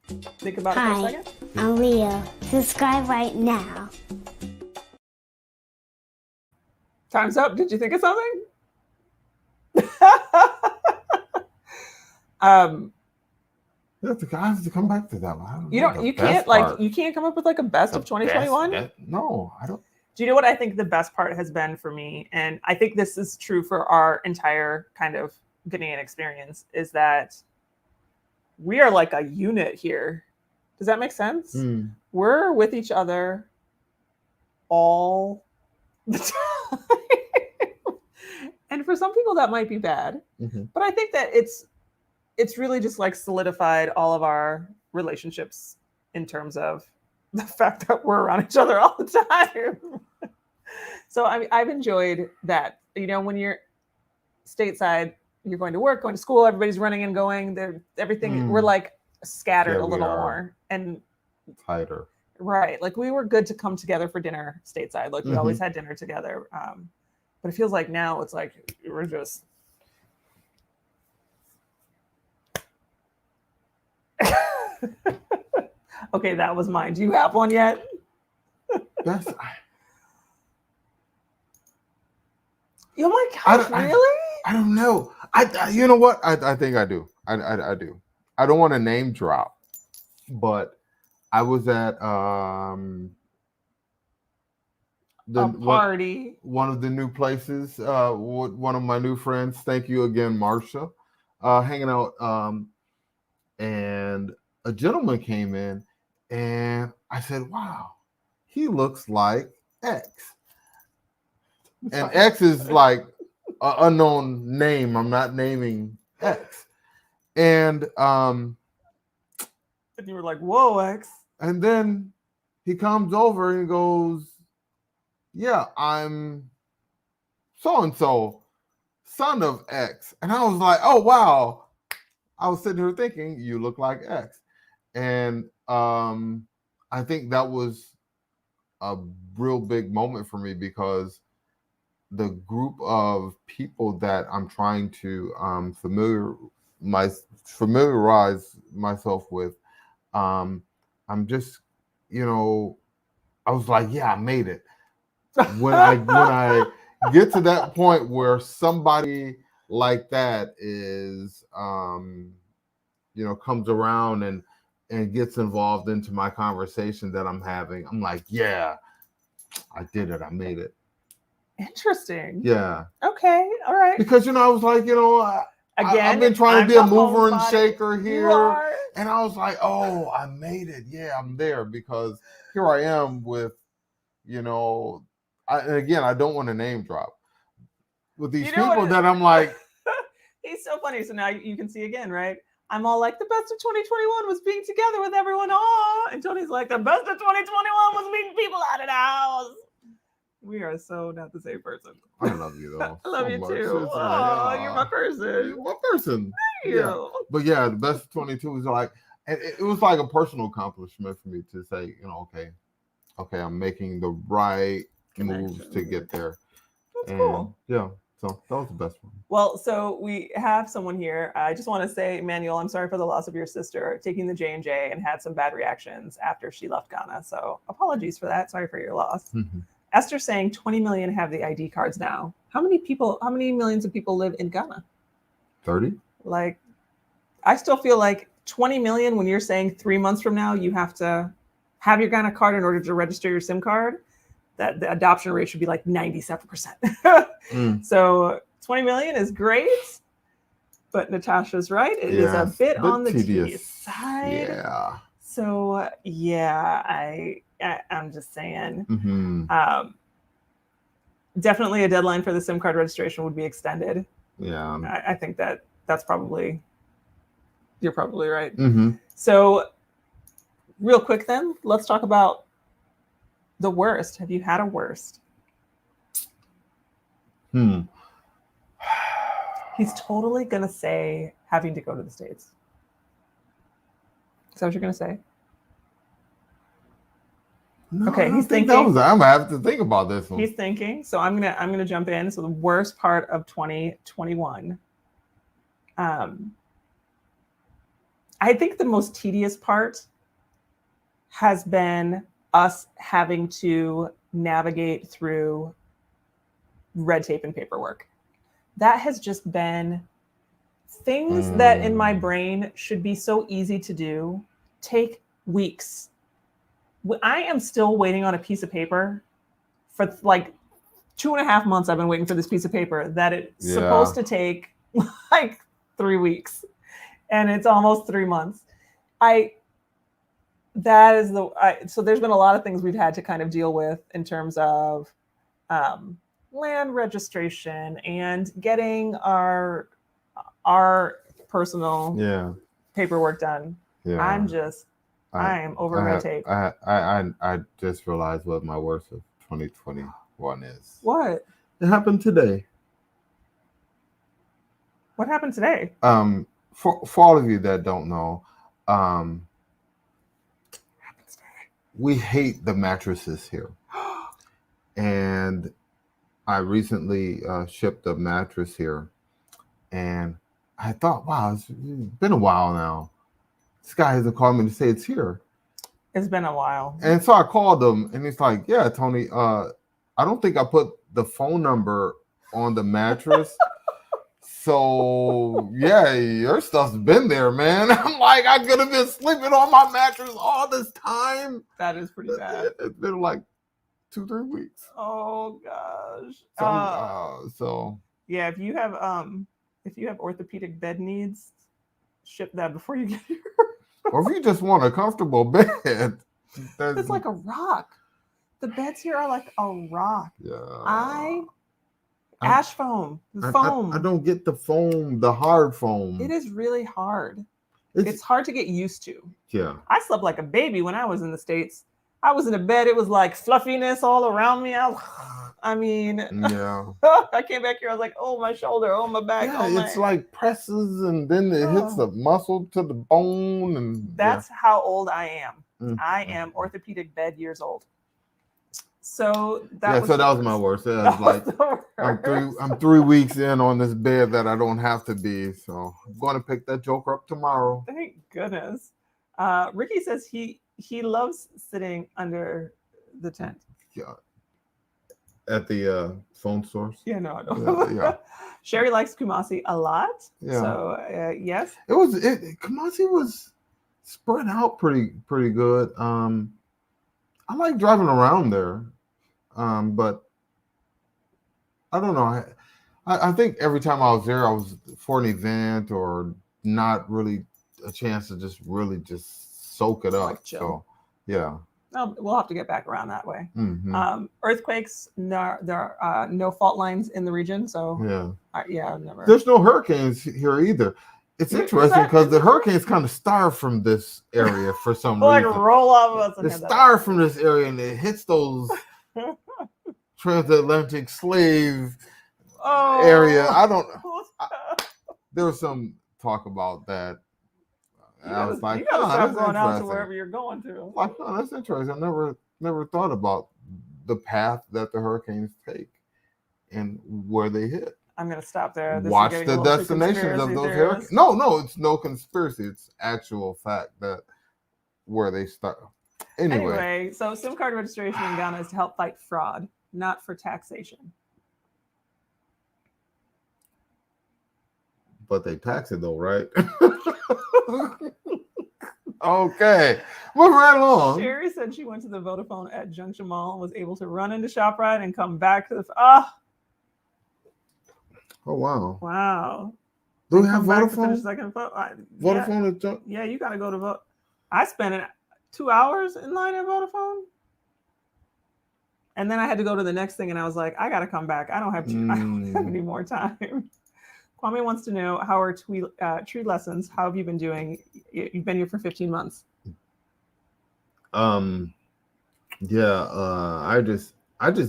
Speaker 1: Think about it for a second.
Speaker 3: I'm Leo. Subscribe right now.
Speaker 1: Time's up. Did you think of something?
Speaker 2: I have to come back to that one.
Speaker 1: You can't come up with like a best of 2021?
Speaker 2: No, I don't.
Speaker 1: Do you know what I think the best part has been for me? And I think this is true for our entire kind of Ghanaian experience, is that we are like a unit here. Does that make sense? We're with each other all the time. And for some people that might be bad. But I think that it's really just like solidified all of our relationships in terms of the fact that we're around each other all the time. So I've enjoyed that. You know, when you're stateside, you're going to work, going to school, everybody's running and going. Everything, we're like scattered a little more and
Speaker 2: tighter.
Speaker 1: Right. Like we were good to come together for dinner stateside. Like we always had dinner together. But it feels like now it's like we're just okay, that was mine. Do you have one yet? Oh my gosh, really?
Speaker 2: I don't know. You know what? I think I do. I do. I don't want to name drop, but I was at
Speaker 1: a party.
Speaker 2: One of the new places, with one of my new friends. Thank you again, Marsha. Hanging out, and a gentleman came in, and I said, "Wow, he looks like X." And X is like an unknown name. I'm not naming X. And
Speaker 1: you were like, "Whoa, X."
Speaker 2: And then he comes over and goes, "Yeah, I'm so-and-so, son of X." And I was like, "Oh, wow." I was sitting here thinking, you look like X. And I think that was a real big moment for me, because the group of people that I'm trying to familiarize myself with, I'm just, I was like, yeah, I made it. When I get to that point where somebody like that is, comes around and gets involved into my conversation that I'm having, I'm like, yeah, I did it. I made it.
Speaker 1: Interesting.
Speaker 2: Yeah.
Speaker 1: Okay. All right.
Speaker 2: Because, I was like, I've been trying to be a mover and shaker here. And I was like, oh, I made it. Yeah, I'm there, because here I am with, and again, I don't want to name drop with these people that I'm like.
Speaker 1: He's so funny. So now you can see again, right? I'm all like, the best of 2021 was being together with everyone. Oh, and Tony's like, the best of 2021 was meeting people out of the house. We are so not the same person.
Speaker 2: I love you though.
Speaker 1: I love you too. Oh, you're my person.
Speaker 2: You're my person.
Speaker 1: Thank you.
Speaker 2: But yeah, the best of 22 was like, it was like a personal accomplishment for me to say, okay, I'm making the right moves to get there.
Speaker 1: That's cool.
Speaker 2: Yeah. So that was the best one.
Speaker 1: Well, so we have someone here. I just want to say, Emmanuel, I'm sorry for the loss of your sister taking the J&J and had some bad reactions after she left Ghana. So apologies for that. Sorry for your loss. Esther saying 20 million have the ID cards now. How many millions of people live in Ghana?
Speaker 2: 30.
Speaker 1: Like, I still feel like 20 million when you're saying 3 months from now, you have to have your Ghana card in order to register your SIM card. That the adoption rate should be like 97%. So 20 million is great, but Natasha's right. It is a bit on the tedious side.
Speaker 2: Yeah.
Speaker 1: So yeah, I'm just saying. Definitely a deadline for the SIM card registration would be extended.
Speaker 2: Yeah.
Speaker 1: I think that's probably, you're probably right.
Speaker 2: Mm-hmm.
Speaker 1: So real quick then, let's talk about the worst. Have you had a worst? He's totally going to say having to go to the States. Is that what you're going to say?
Speaker 2: No,
Speaker 1: okay, he's thinking.
Speaker 2: I'm gonna have to think about this one.
Speaker 1: He's thinking. So I'm gonna jump in. So the worst part of 2021. I think the most tedious part has been us having to navigate through red tape and paperwork. That has just been things that in my brain should be so easy to do, take weeks. I am still waiting on a piece of paper for like 2.5 months. I've been waiting for this piece of paper that it's supposed to take like 3 weeks, and it's almost 3 months. So there's been a lot of things we've had to kind of deal with in terms of land registration and getting our personal paperwork done. Yeah. I am over red tape.
Speaker 2: I just realized what my worst of 2021 is.
Speaker 1: What?
Speaker 2: It happened today.
Speaker 1: What happened today?
Speaker 2: For all of you that don't know, we hate the mattresses here. And I recently shipped a mattress here, and I thought, wow, it's been a while now. This guy hasn't called me to say it's here.
Speaker 1: It's been a while.
Speaker 2: And so I called him, and he's like, yeah, Tony, I don't think I put the phone number on the mattress. So, yeah, your stuff's been there, man. I'm like, I could have been sleeping on my mattress all this time.
Speaker 1: That is pretty bad.
Speaker 2: It's been like 2-3 weeks.
Speaker 1: Oh, gosh.
Speaker 2: So
Speaker 1: yeah, if you have orthopedic bed needs, ship that before you get here.
Speaker 2: Or if you just want a comfortable bed.
Speaker 1: It's like a rock. The beds here are like a rock.
Speaker 2: Yeah.
Speaker 1: Ash foam. Foam.
Speaker 2: I don't get the foam, the hard foam.
Speaker 1: It is really hard. It's hard to get used to.
Speaker 2: Yeah.
Speaker 1: I slept like a baby when I was in the States. I was in a bed. It was like fluffiness all around me. I came back here. I was like, oh, my shoulder, oh, my back.
Speaker 2: Yeah, it's like presses, and then it hits the muscle to the bone. And
Speaker 1: that's how old I am. I am orthopedic bed years old. So that was
Speaker 2: my worst. That was I'm 3 weeks in on this bed that I don't have to be. So I'm going to pick that joker up tomorrow.
Speaker 1: Thank goodness. Ricky says he loves sitting under the tent.
Speaker 2: Yeah. At the phone source.
Speaker 1: Yeah, no, I don't. Yeah. Sherry likes Kumasi a lot. Yeah. So yes.
Speaker 2: Kumasi was spread out pretty good. I like driving around there, but I don't know. I think every time I was there, I was for an event or not really a chance to just soak it up. So, yeah.
Speaker 1: Well, we'll have to get back around that way.
Speaker 2: Mm-hmm.
Speaker 1: Earthquakes, there are no fault lines in the region. So, never.
Speaker 2: There's no hurricanes here either. It's interesting because the hurricanes kind of starve from this area for some reason.
Speaker 1: Like roll off us.
Speaker 2: They starve from this area and it hits those transatlantic slave area. I don't know. There was some talk about that. I was like,
Speaker 1: you gotta stop going out to wherever you're going to.
Speaker 2: Like, oh, that's interesting. I never thought about the path that the hurricanes take and where they hit.
Speaker 1: I'm gonna stop there.
Speaker 2: Watch the destinations of those hurricanes. No, it's no conspiracy. It's actual fact that where they start. Anyway,
Speaker 1: so SIM card registration in Ghana is to help fight fraud, not for taxation.
Speaker 2: But they tax it though, right? Okay, move right along.
Speaker 1: Sherry said she went to the Vodafone at Junction Mall and was able to run into ShopRite and come back to the.
Speaker 2: Oh wow!
Speaker 1: Wow.
Speaker 2: Do we have Vodafone?
Speaker 1: Vodafone is junk. Yeah, you gotta go to vote. I spent 2 hours in line at Vodafone, and then I had to go to the next thing, and I was like, I gotta come back. I don't have any more time. Kwame wants to know, how are tree lessons? How have you been doing? You've been here for 15 months.
Speaker 2: I just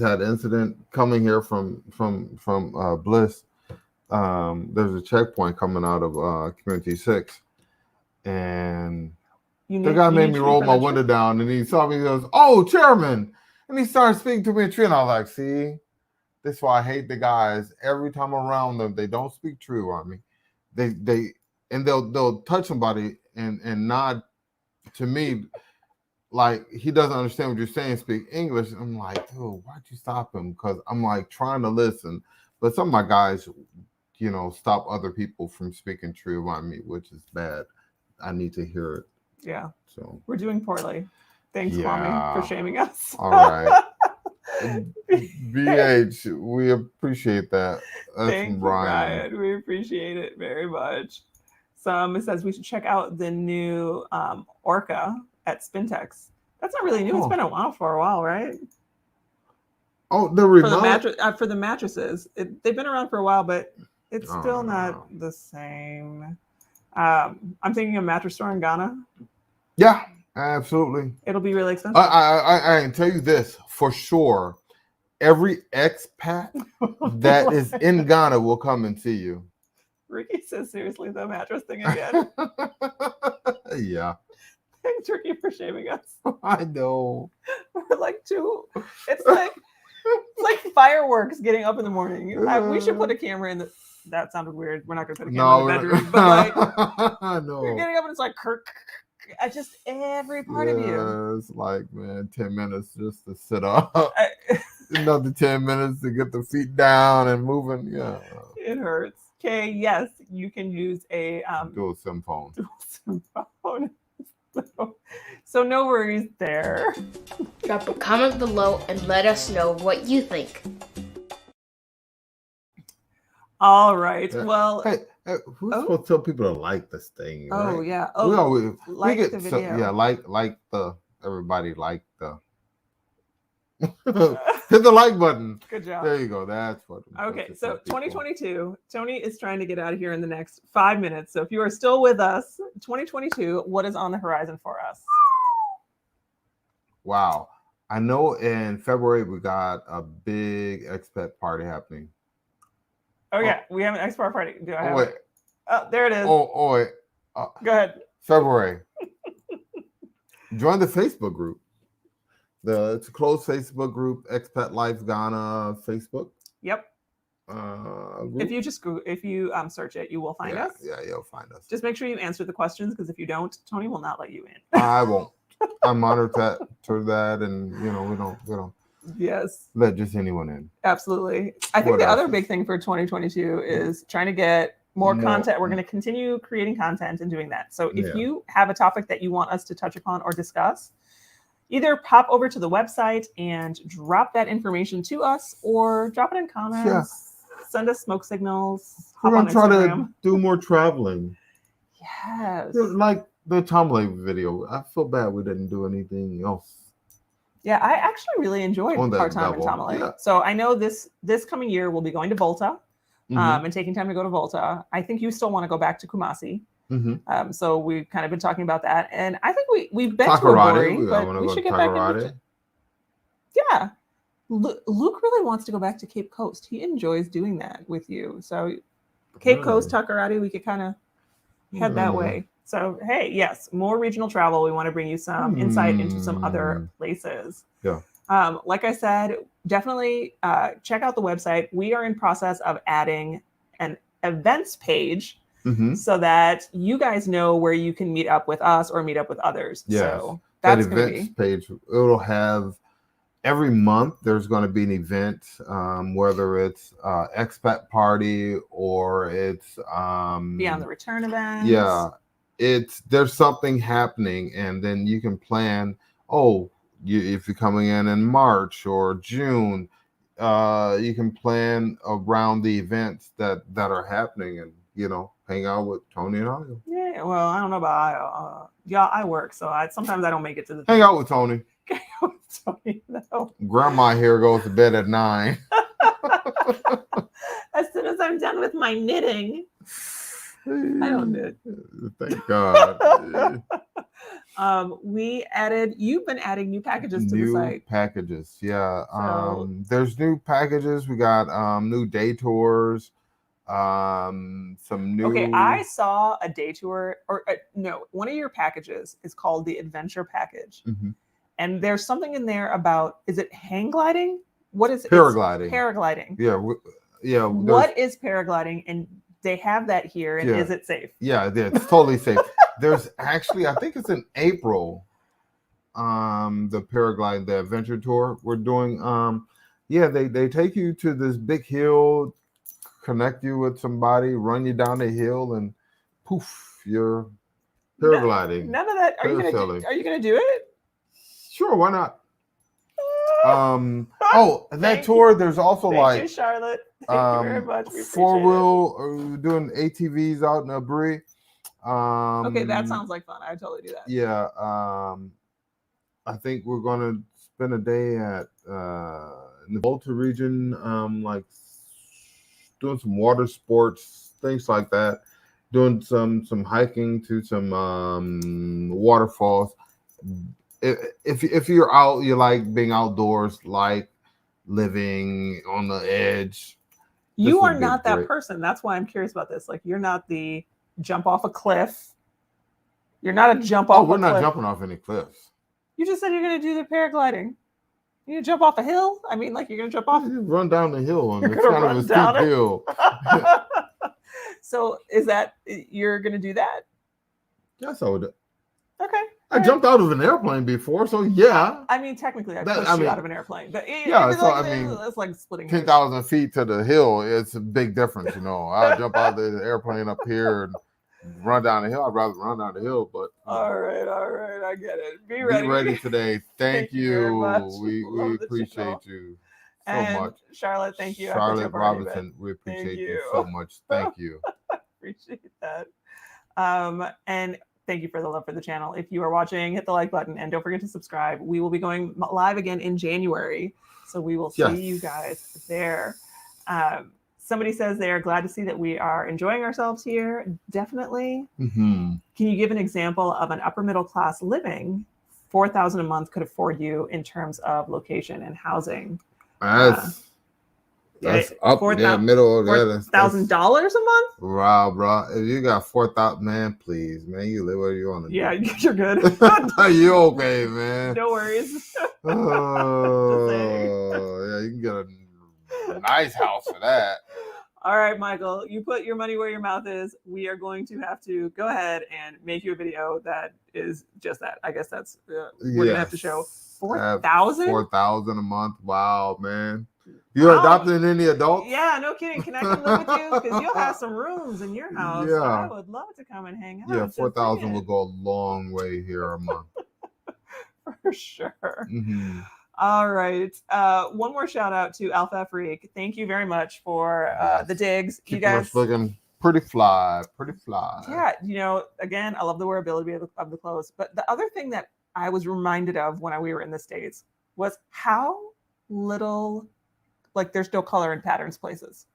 Speaker 2: had an incident coming here from Bliss. There's a checkpoint coming out of Community 6, and the guy made me roll my window down, and he saw me. He goes, "Oh, Chairman," and he started speaking to me in tree, and I was like, "See, this is why I hate the guys. Every time I'm around them, they don't speak true on me. They'll touch somebody and nod to me like he doesn't understand what you're saying, speak English." I'm like, dude, why'd you stop him? Because I'm like trying to listen. But some of my guys, stop other people from speaking true on me, which is bad. I need to hear it.
Speaker 1: Yeah.
Speaker 2: So
Speaker 1: we're doing poorly. Thanks, Kwame, for shaming us.
Speaker 2: All right. BH, we appreciate that. That's
Speaker 1: Thank you, Brian. We appreciate it very much. It says we should check out the new Orca at Spintex. That's not really new. It's been for a while, right?
Speaker 2: Oh,
Speaker 1: for the mattresses. They've been around for a while, but it's still not the same. I'm thinking a mattress store in Ghana.
Speaker 2: Yeah, absolutely.
Speaker 1: It'll be really expensive.
Speaker 2: I can tell you this for sure. Every expat that is in Ghana will come and see you.
Speaker 1: Ricky says, seriously, the mattress thing again.
Speaker 2: Yeah.
Speaker 1: Thanks, Ricky, for shaming us.
Speaker 2: I know.
Speaker 1: We're like it's like fireworks getting up in the morning. We should put a camera in the. That sounded weird. We're not going to put a camera in the bedroom. But
Speaker 2: no.
Speaker 1: You're getting up and it's like, just every part of you.
Speaker 2: It's like, man, 10 minutes just to sit up. Another 10 minutes to get the feet down and moving. Yeah.
Speaker 1: It hurts. Okay, yes, you can use a
Speaker 2: dual SIM phone.
Speaker 1: So no worries there.
Speaker 4: Drop a comment below and let us know what you think.
Speaker 1: All right. Well,
Speaker 2: hey, who's supposed to tell people to like this thing?
Speaker 1: Oh,
Speaker 2: right?
Speaker 1: yeah.
Speaker 2: We get
Speaker 1: the video.
Speaker 2: Everybody like the hit the like button.
Speaker 1: Good job.
Speaker 2: There you go. That's what.
Speaker 1: Okay, so 2022, Tony is trying to get out of here in the next 5 minutes. So if you are still with us, 2022, what is on the horizon for us?
Speaker 2: Wow. I know in February we got a big expat party happening.
Speaker 1: Oh, yeah. We have an expat party. Do I have
Speaker 2: it?
Speaker 1: Oh, there it is.
Speaker 2: Wait.
Speaker 1: Go ahead.
Speaker 2: February. Join the Facebook group. It's a closed Facebook group, Expat Life Ghana Facebook.
Speaker 1: Yep.
Speaker 2: Group.
Speaker 1: If you search it, you will find us.
Speaker 2: Yeah, you'll find us.
Speaker 1: Just make sure you answer the questions, because if you don't, Tony will not let you in.
Speaker 2: I won't. I monitor that, and we don't.
Speaker 1: Yes.
Speaker 2: Let just anyone in.
Speaker 1: Absolutely. I think the other big thing for 2022 is trying to get more content. We're going to continue creating content and doing that. So if you have a topic that you want us to touch upon or discuss, either pop over to the website and drop that information to us, or drop it in comments. Yeah. Send us smoke signals.
Speaker 2: We're going to try to do more traveling.
Speaker 1: Yes.
Speaker 2: Like the Tomley video. I feel bad we didn't do anything else.
Speaker 1: Yeah, I actually really enjoyed part-time in Tamale. Yeah. So I know this coming year we'll be going to Volta and taking time to go to Volta. I think you still want to go back to Kumasi. Mm-hmm. So we've kind of been talking about that. And I think we've been to Abori, but we should get back into Yeah. Luke really wants to go back to Cape Coast. He enjoys doing that with you. So Cape Coast, Takoradi, we could kind of head that way. So, hey, yes, more regional travel. We want to bring you some insight into some other places.
Speaker 2: Yeah.
Speaker 1: Like I said, definitely check out the website. We are in process of adding an events page so that you guys know where you can meet up with us or meet up with others.
Speaker 2: Yes.
Speaker 1: So that's
Speaker 2: that events page. It'll have every month there's going to be an event, whether it's expat party or it's
Speaker 1: Beyond the Return event.
Speaker 2: Yeah. There's something happening, and then you can plan. If you're coming in March or June, you can plan around the events that are happening, and hang out with Tony and I.
Speaker 1: Yeah, well, I don't know about I work, so sometimes I don't make it to the.
Speaker 2: Hang out with Tony.
Speaker 1: Hang out with Tony, no.
Speaker 2: Grandma here goes to bed at 9.
Speaker 1: As soon as I'm done with my knitting, I don't knit.
Speaker 2: Thank God.
Speaker 1: You've been adding new packages to the
Speaker 2: New
Speaker 1: site.
Speaker 2: packages, yeah.
Speaker 1: So-
Speaker 2: There's new packages. We got new day tours. Some new.
Speaker 1: Okay, I saw a day tour, or no, one of your packages is called the Adventure Package.
Speaker 2: Mhm.
Speaker 1: And there's something in there about, is it hang gliding? What is it?
Speaker 2: Paragliding.
Speaker 1: It's paragliding.
Speaker 2: Yeah.
Speaker 1: What is paragliding? And they have that here. And is it safe?
Speaker 2: Yeah, it's totally safe. There's actually, I think it's in April, the paraglide, the adventure tour we're doing. They take you to this big hill, connect you with somebody, run you down the hill, and poof, you're paragliding.
Speaker 1: None of that. Are you gonna do it?
Speaker 2: Sure, why not? That tour, there's also
Speaker 1: Thank you, Charlotte. Thank you very much. We
Speaker 2: four-wheel, doing ATVs out in a Brie.
Speaker 1: Okay, that sounds like fun. I totally do that.
Speaker 2: Yeah. I think we're gonna spend a day at in the Volta region, like doing some water sports, things like that. Doing some hiking to some waterfalls. If you're out, you like being outdoors, like living on the edge.
Speaker 1: You are not that person. That's why I'm curious about this. Like, you're not the jump off a cliff. You're not a jump off.
Speaker 2: Oh, we're not jumping off any cliffs.
Speaker 1: You just said you're going to do the paragliding. You gonna jump off a hill? I mean, like, you're going to jump off.
Speaker 2: You run down the hill, and it's kind of a steep hill.
Speaker 1: So, is that you're going to do that?
Speaker 2: Yes, I would.
Speaker 1: Okay.
Speaker 2: I jumped out of an airplane before, so yeah.
Speaker 1: I mean, technically, I pushed you out of an airplane, but it's like splitting
Speaker 2: 10,000 feet to the hill. It's a big difference, I'll jump out of the airplane up here and run down the hill. I'd rather run down the hill, but
Speaker 1: all right, I get it. Be ready
Speaker 2: today. Thank you.
Speaker 1: Very much.
Speaker 2: We appreciate you so much,
Speaker 1: Charlotte. Thank you,
Speaker 2: Charlotte Robinson. We appreciate you so much. Thank you.
Speaker 1: Appreciate that. And thank you for the love for the channel. If you are watching, hit the like button and don't forget to subscribe. We will be going live again in January, so we will see you guys there. Somebody says they are glad to see that we are enjoying ourselves here. Definitely.
Speaker 2: Mm-hmm.
Speaker 1: Can you give an example of an upper middle class living $4,000 a month could afford you in terms of location and housing?
Speaker 2: That's up there, middle of that.
Speaker 1: $4,000 a month?
Speaker 2: Wow, bro. If you got 4,000, man, please, man, you live where you want to.
Speaker 1: Yeah, you're good.
Speaker 2: You okay, man?
Speaker 1: No worries.
Speaker 2: Oh, yeah, you can get a nice house for that.
Speaker 1: All right, Michael, you put your money where your mouth is. We are going to have to go ahead and make you a video that is just that. I guess that's we're gonna have to show 4,000.
Speaker 2: 4,000 a month. Wow, man. You adopting any adults?
Speaker 1: Yeah, no kidding. Can I come live with you? Because you'll have some rooms in your house. Yeah. I would love to come and hang out.
Speaker 2: Yeah, 4,000 will go a long way here a month.
Speaker 1: For sure.
Speaker 2: Mm-hmm.
Speaker 1: All right. One more shout out to Alpha Freak. Thank you very much for the digs. You guys
Speaker 2: looking pretty fly.
Speaker 1: Yeah, again, I love the wearability of the clothes. But the other thing that I was reminded of when we were in the States was how little, like, there's no color and patterns places.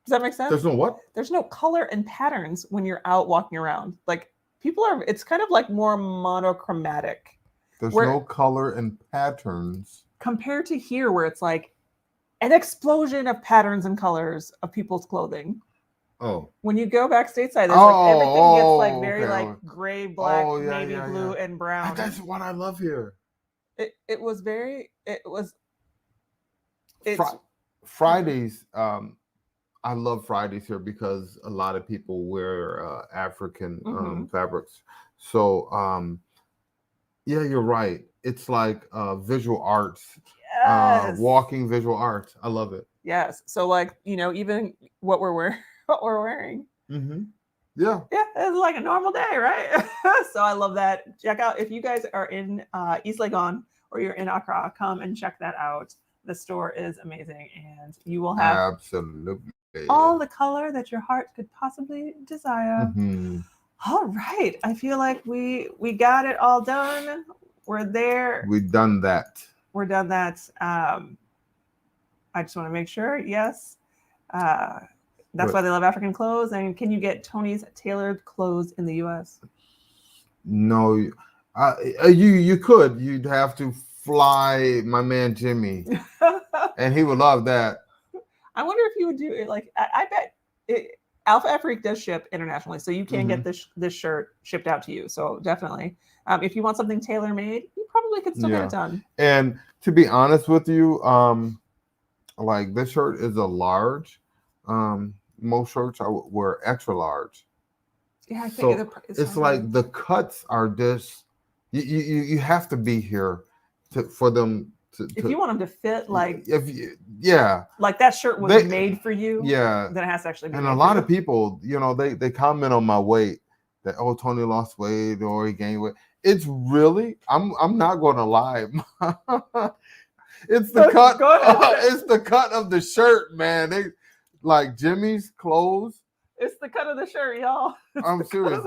Speaker 1: Does that make sense?
Speaker 2: There's no what?
Speaker 1: There's no color and patterns when you're out walking around. Like, it's kind of like more monochromatic.
Speaker 2: There's no color and patterns.
Speaker 1: Compared to here, where it's like an explosion of patterns and colors of people's clothing.
Speaker 2: Oh.
Speaker 1: When you go back stateside, there's like everything gets like very like gray, black, navy blue, and brown.
Speaker 2: That's what I love here. Fridays. I love Fridays here because a lot of people wear African fabrics. So yeah, you're right. It's like visual arts.
Speaker 1: Yes.
Speaker 2: Walking visual arts. I love it.
Speaker 1: Yes. So like, even what we're wearing.
Speaker 2: Mm-hmm. Yeah.
Speaker 1: Yeah, it's like a normal day, right? So I love that. Check out, if you guys are in East Legon or you're in Accra, come and check that out. The store is amazing, and you will have
Speaker 2: absolutely
Speaker 1: all the color that your heart could possibly desire.
Speaker 2: Mm-hmm.
Speaker 1: All right. I feel like we got it all done. We're there.
Speaker 2: We've done that.
Speaker 1: We're done that. I just want to make sure. Yes. That's why they love African clothes. And can you get Tony's tailored clothes in the U.S.?
Speaker 2: No, you could. You'd have to fly my man Jimmy, and he would love that.
Speaker 1: I wonder if he would do it. Like I bet Alpha Afrique does ship internationally, so you can get this shirt shipped out to you. So definitely, if you want something tailor made, you probably could still get it done.
Speaker 2: And to be honest with you, like this shirt is a large. Most shirts I wear extra large.
Speaker 1: Yeah, I think
Speaker 2: it's like the cuts are just you have to be here for them to.
Speaker 1: If you want them to fit like
Speaker 2: like
Speaker 1: that shirt was made for you.
Speaker 2: Yeah,
Speaker 1: then it has to actually be.
Speaker 2: And a lot of people, they comment on my weight that Tony lost weight or he gained weight. It's really I'm not going to lie. It's the cut. It's the cut of the shirt, man. They like Jimmy's clothes.
Speaker 1: It's the cut of the shirt, y'all.
Speaker 2: I'm serious.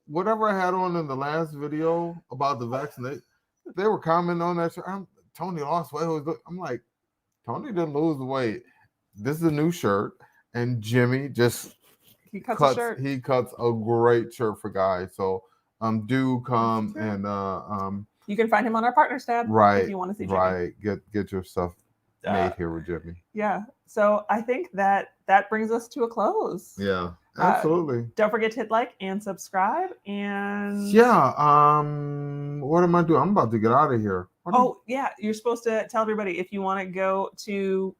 Speaker 2: Whatever I had on in the last video about the vaccination, they were commenting on that shirt. Tony lost weight. I'm like, Tony didn't lose weight. This is a new shirt, and Jimmy just
Speaker 1: he cuts a shirt.
Speaker 2: He cuts a great shirt for guys. So do come and
Speaker 1: you can find him on our partners tab.
Speaker 2: Right.
Speaker 1: If you want to see Jimmy.
Speaker 2: Right. Get your stuff made here with Jimmy.
Speaker 1: Yeah. So I think that brings us to a close.
Speaker 2: Yeah. Absolutely.
Speaker 1: Don't forget to hit like and subscribe. And
Speaker 2: what am I doing? I'm about to get out of here.
Speaker 1: You're supposed to tell everybody if you want to go to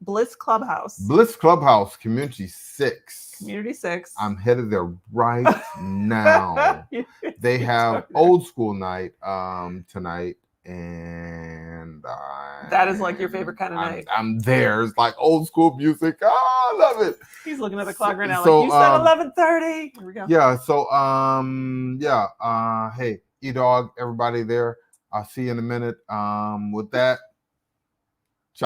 Speaker 1: Bliss Clubhouse.
Speaker 2: Bliss Clubhouse, Community 6.
Speaker 1: Community 6.
Speaker 2: I'm headed there right now. They have old school night tonight, and
Speaker 1: that is like your favorite kind of night.
Speaker 2: I'm there. It's like old school music. Oh, I love it.
Speaker 1: He's looking at the clock right now. So, you said 11:30. Here we go.
Speaker 2: Yeah. So hey, E-Dog, everybody there. I'll see you in a minute. With that,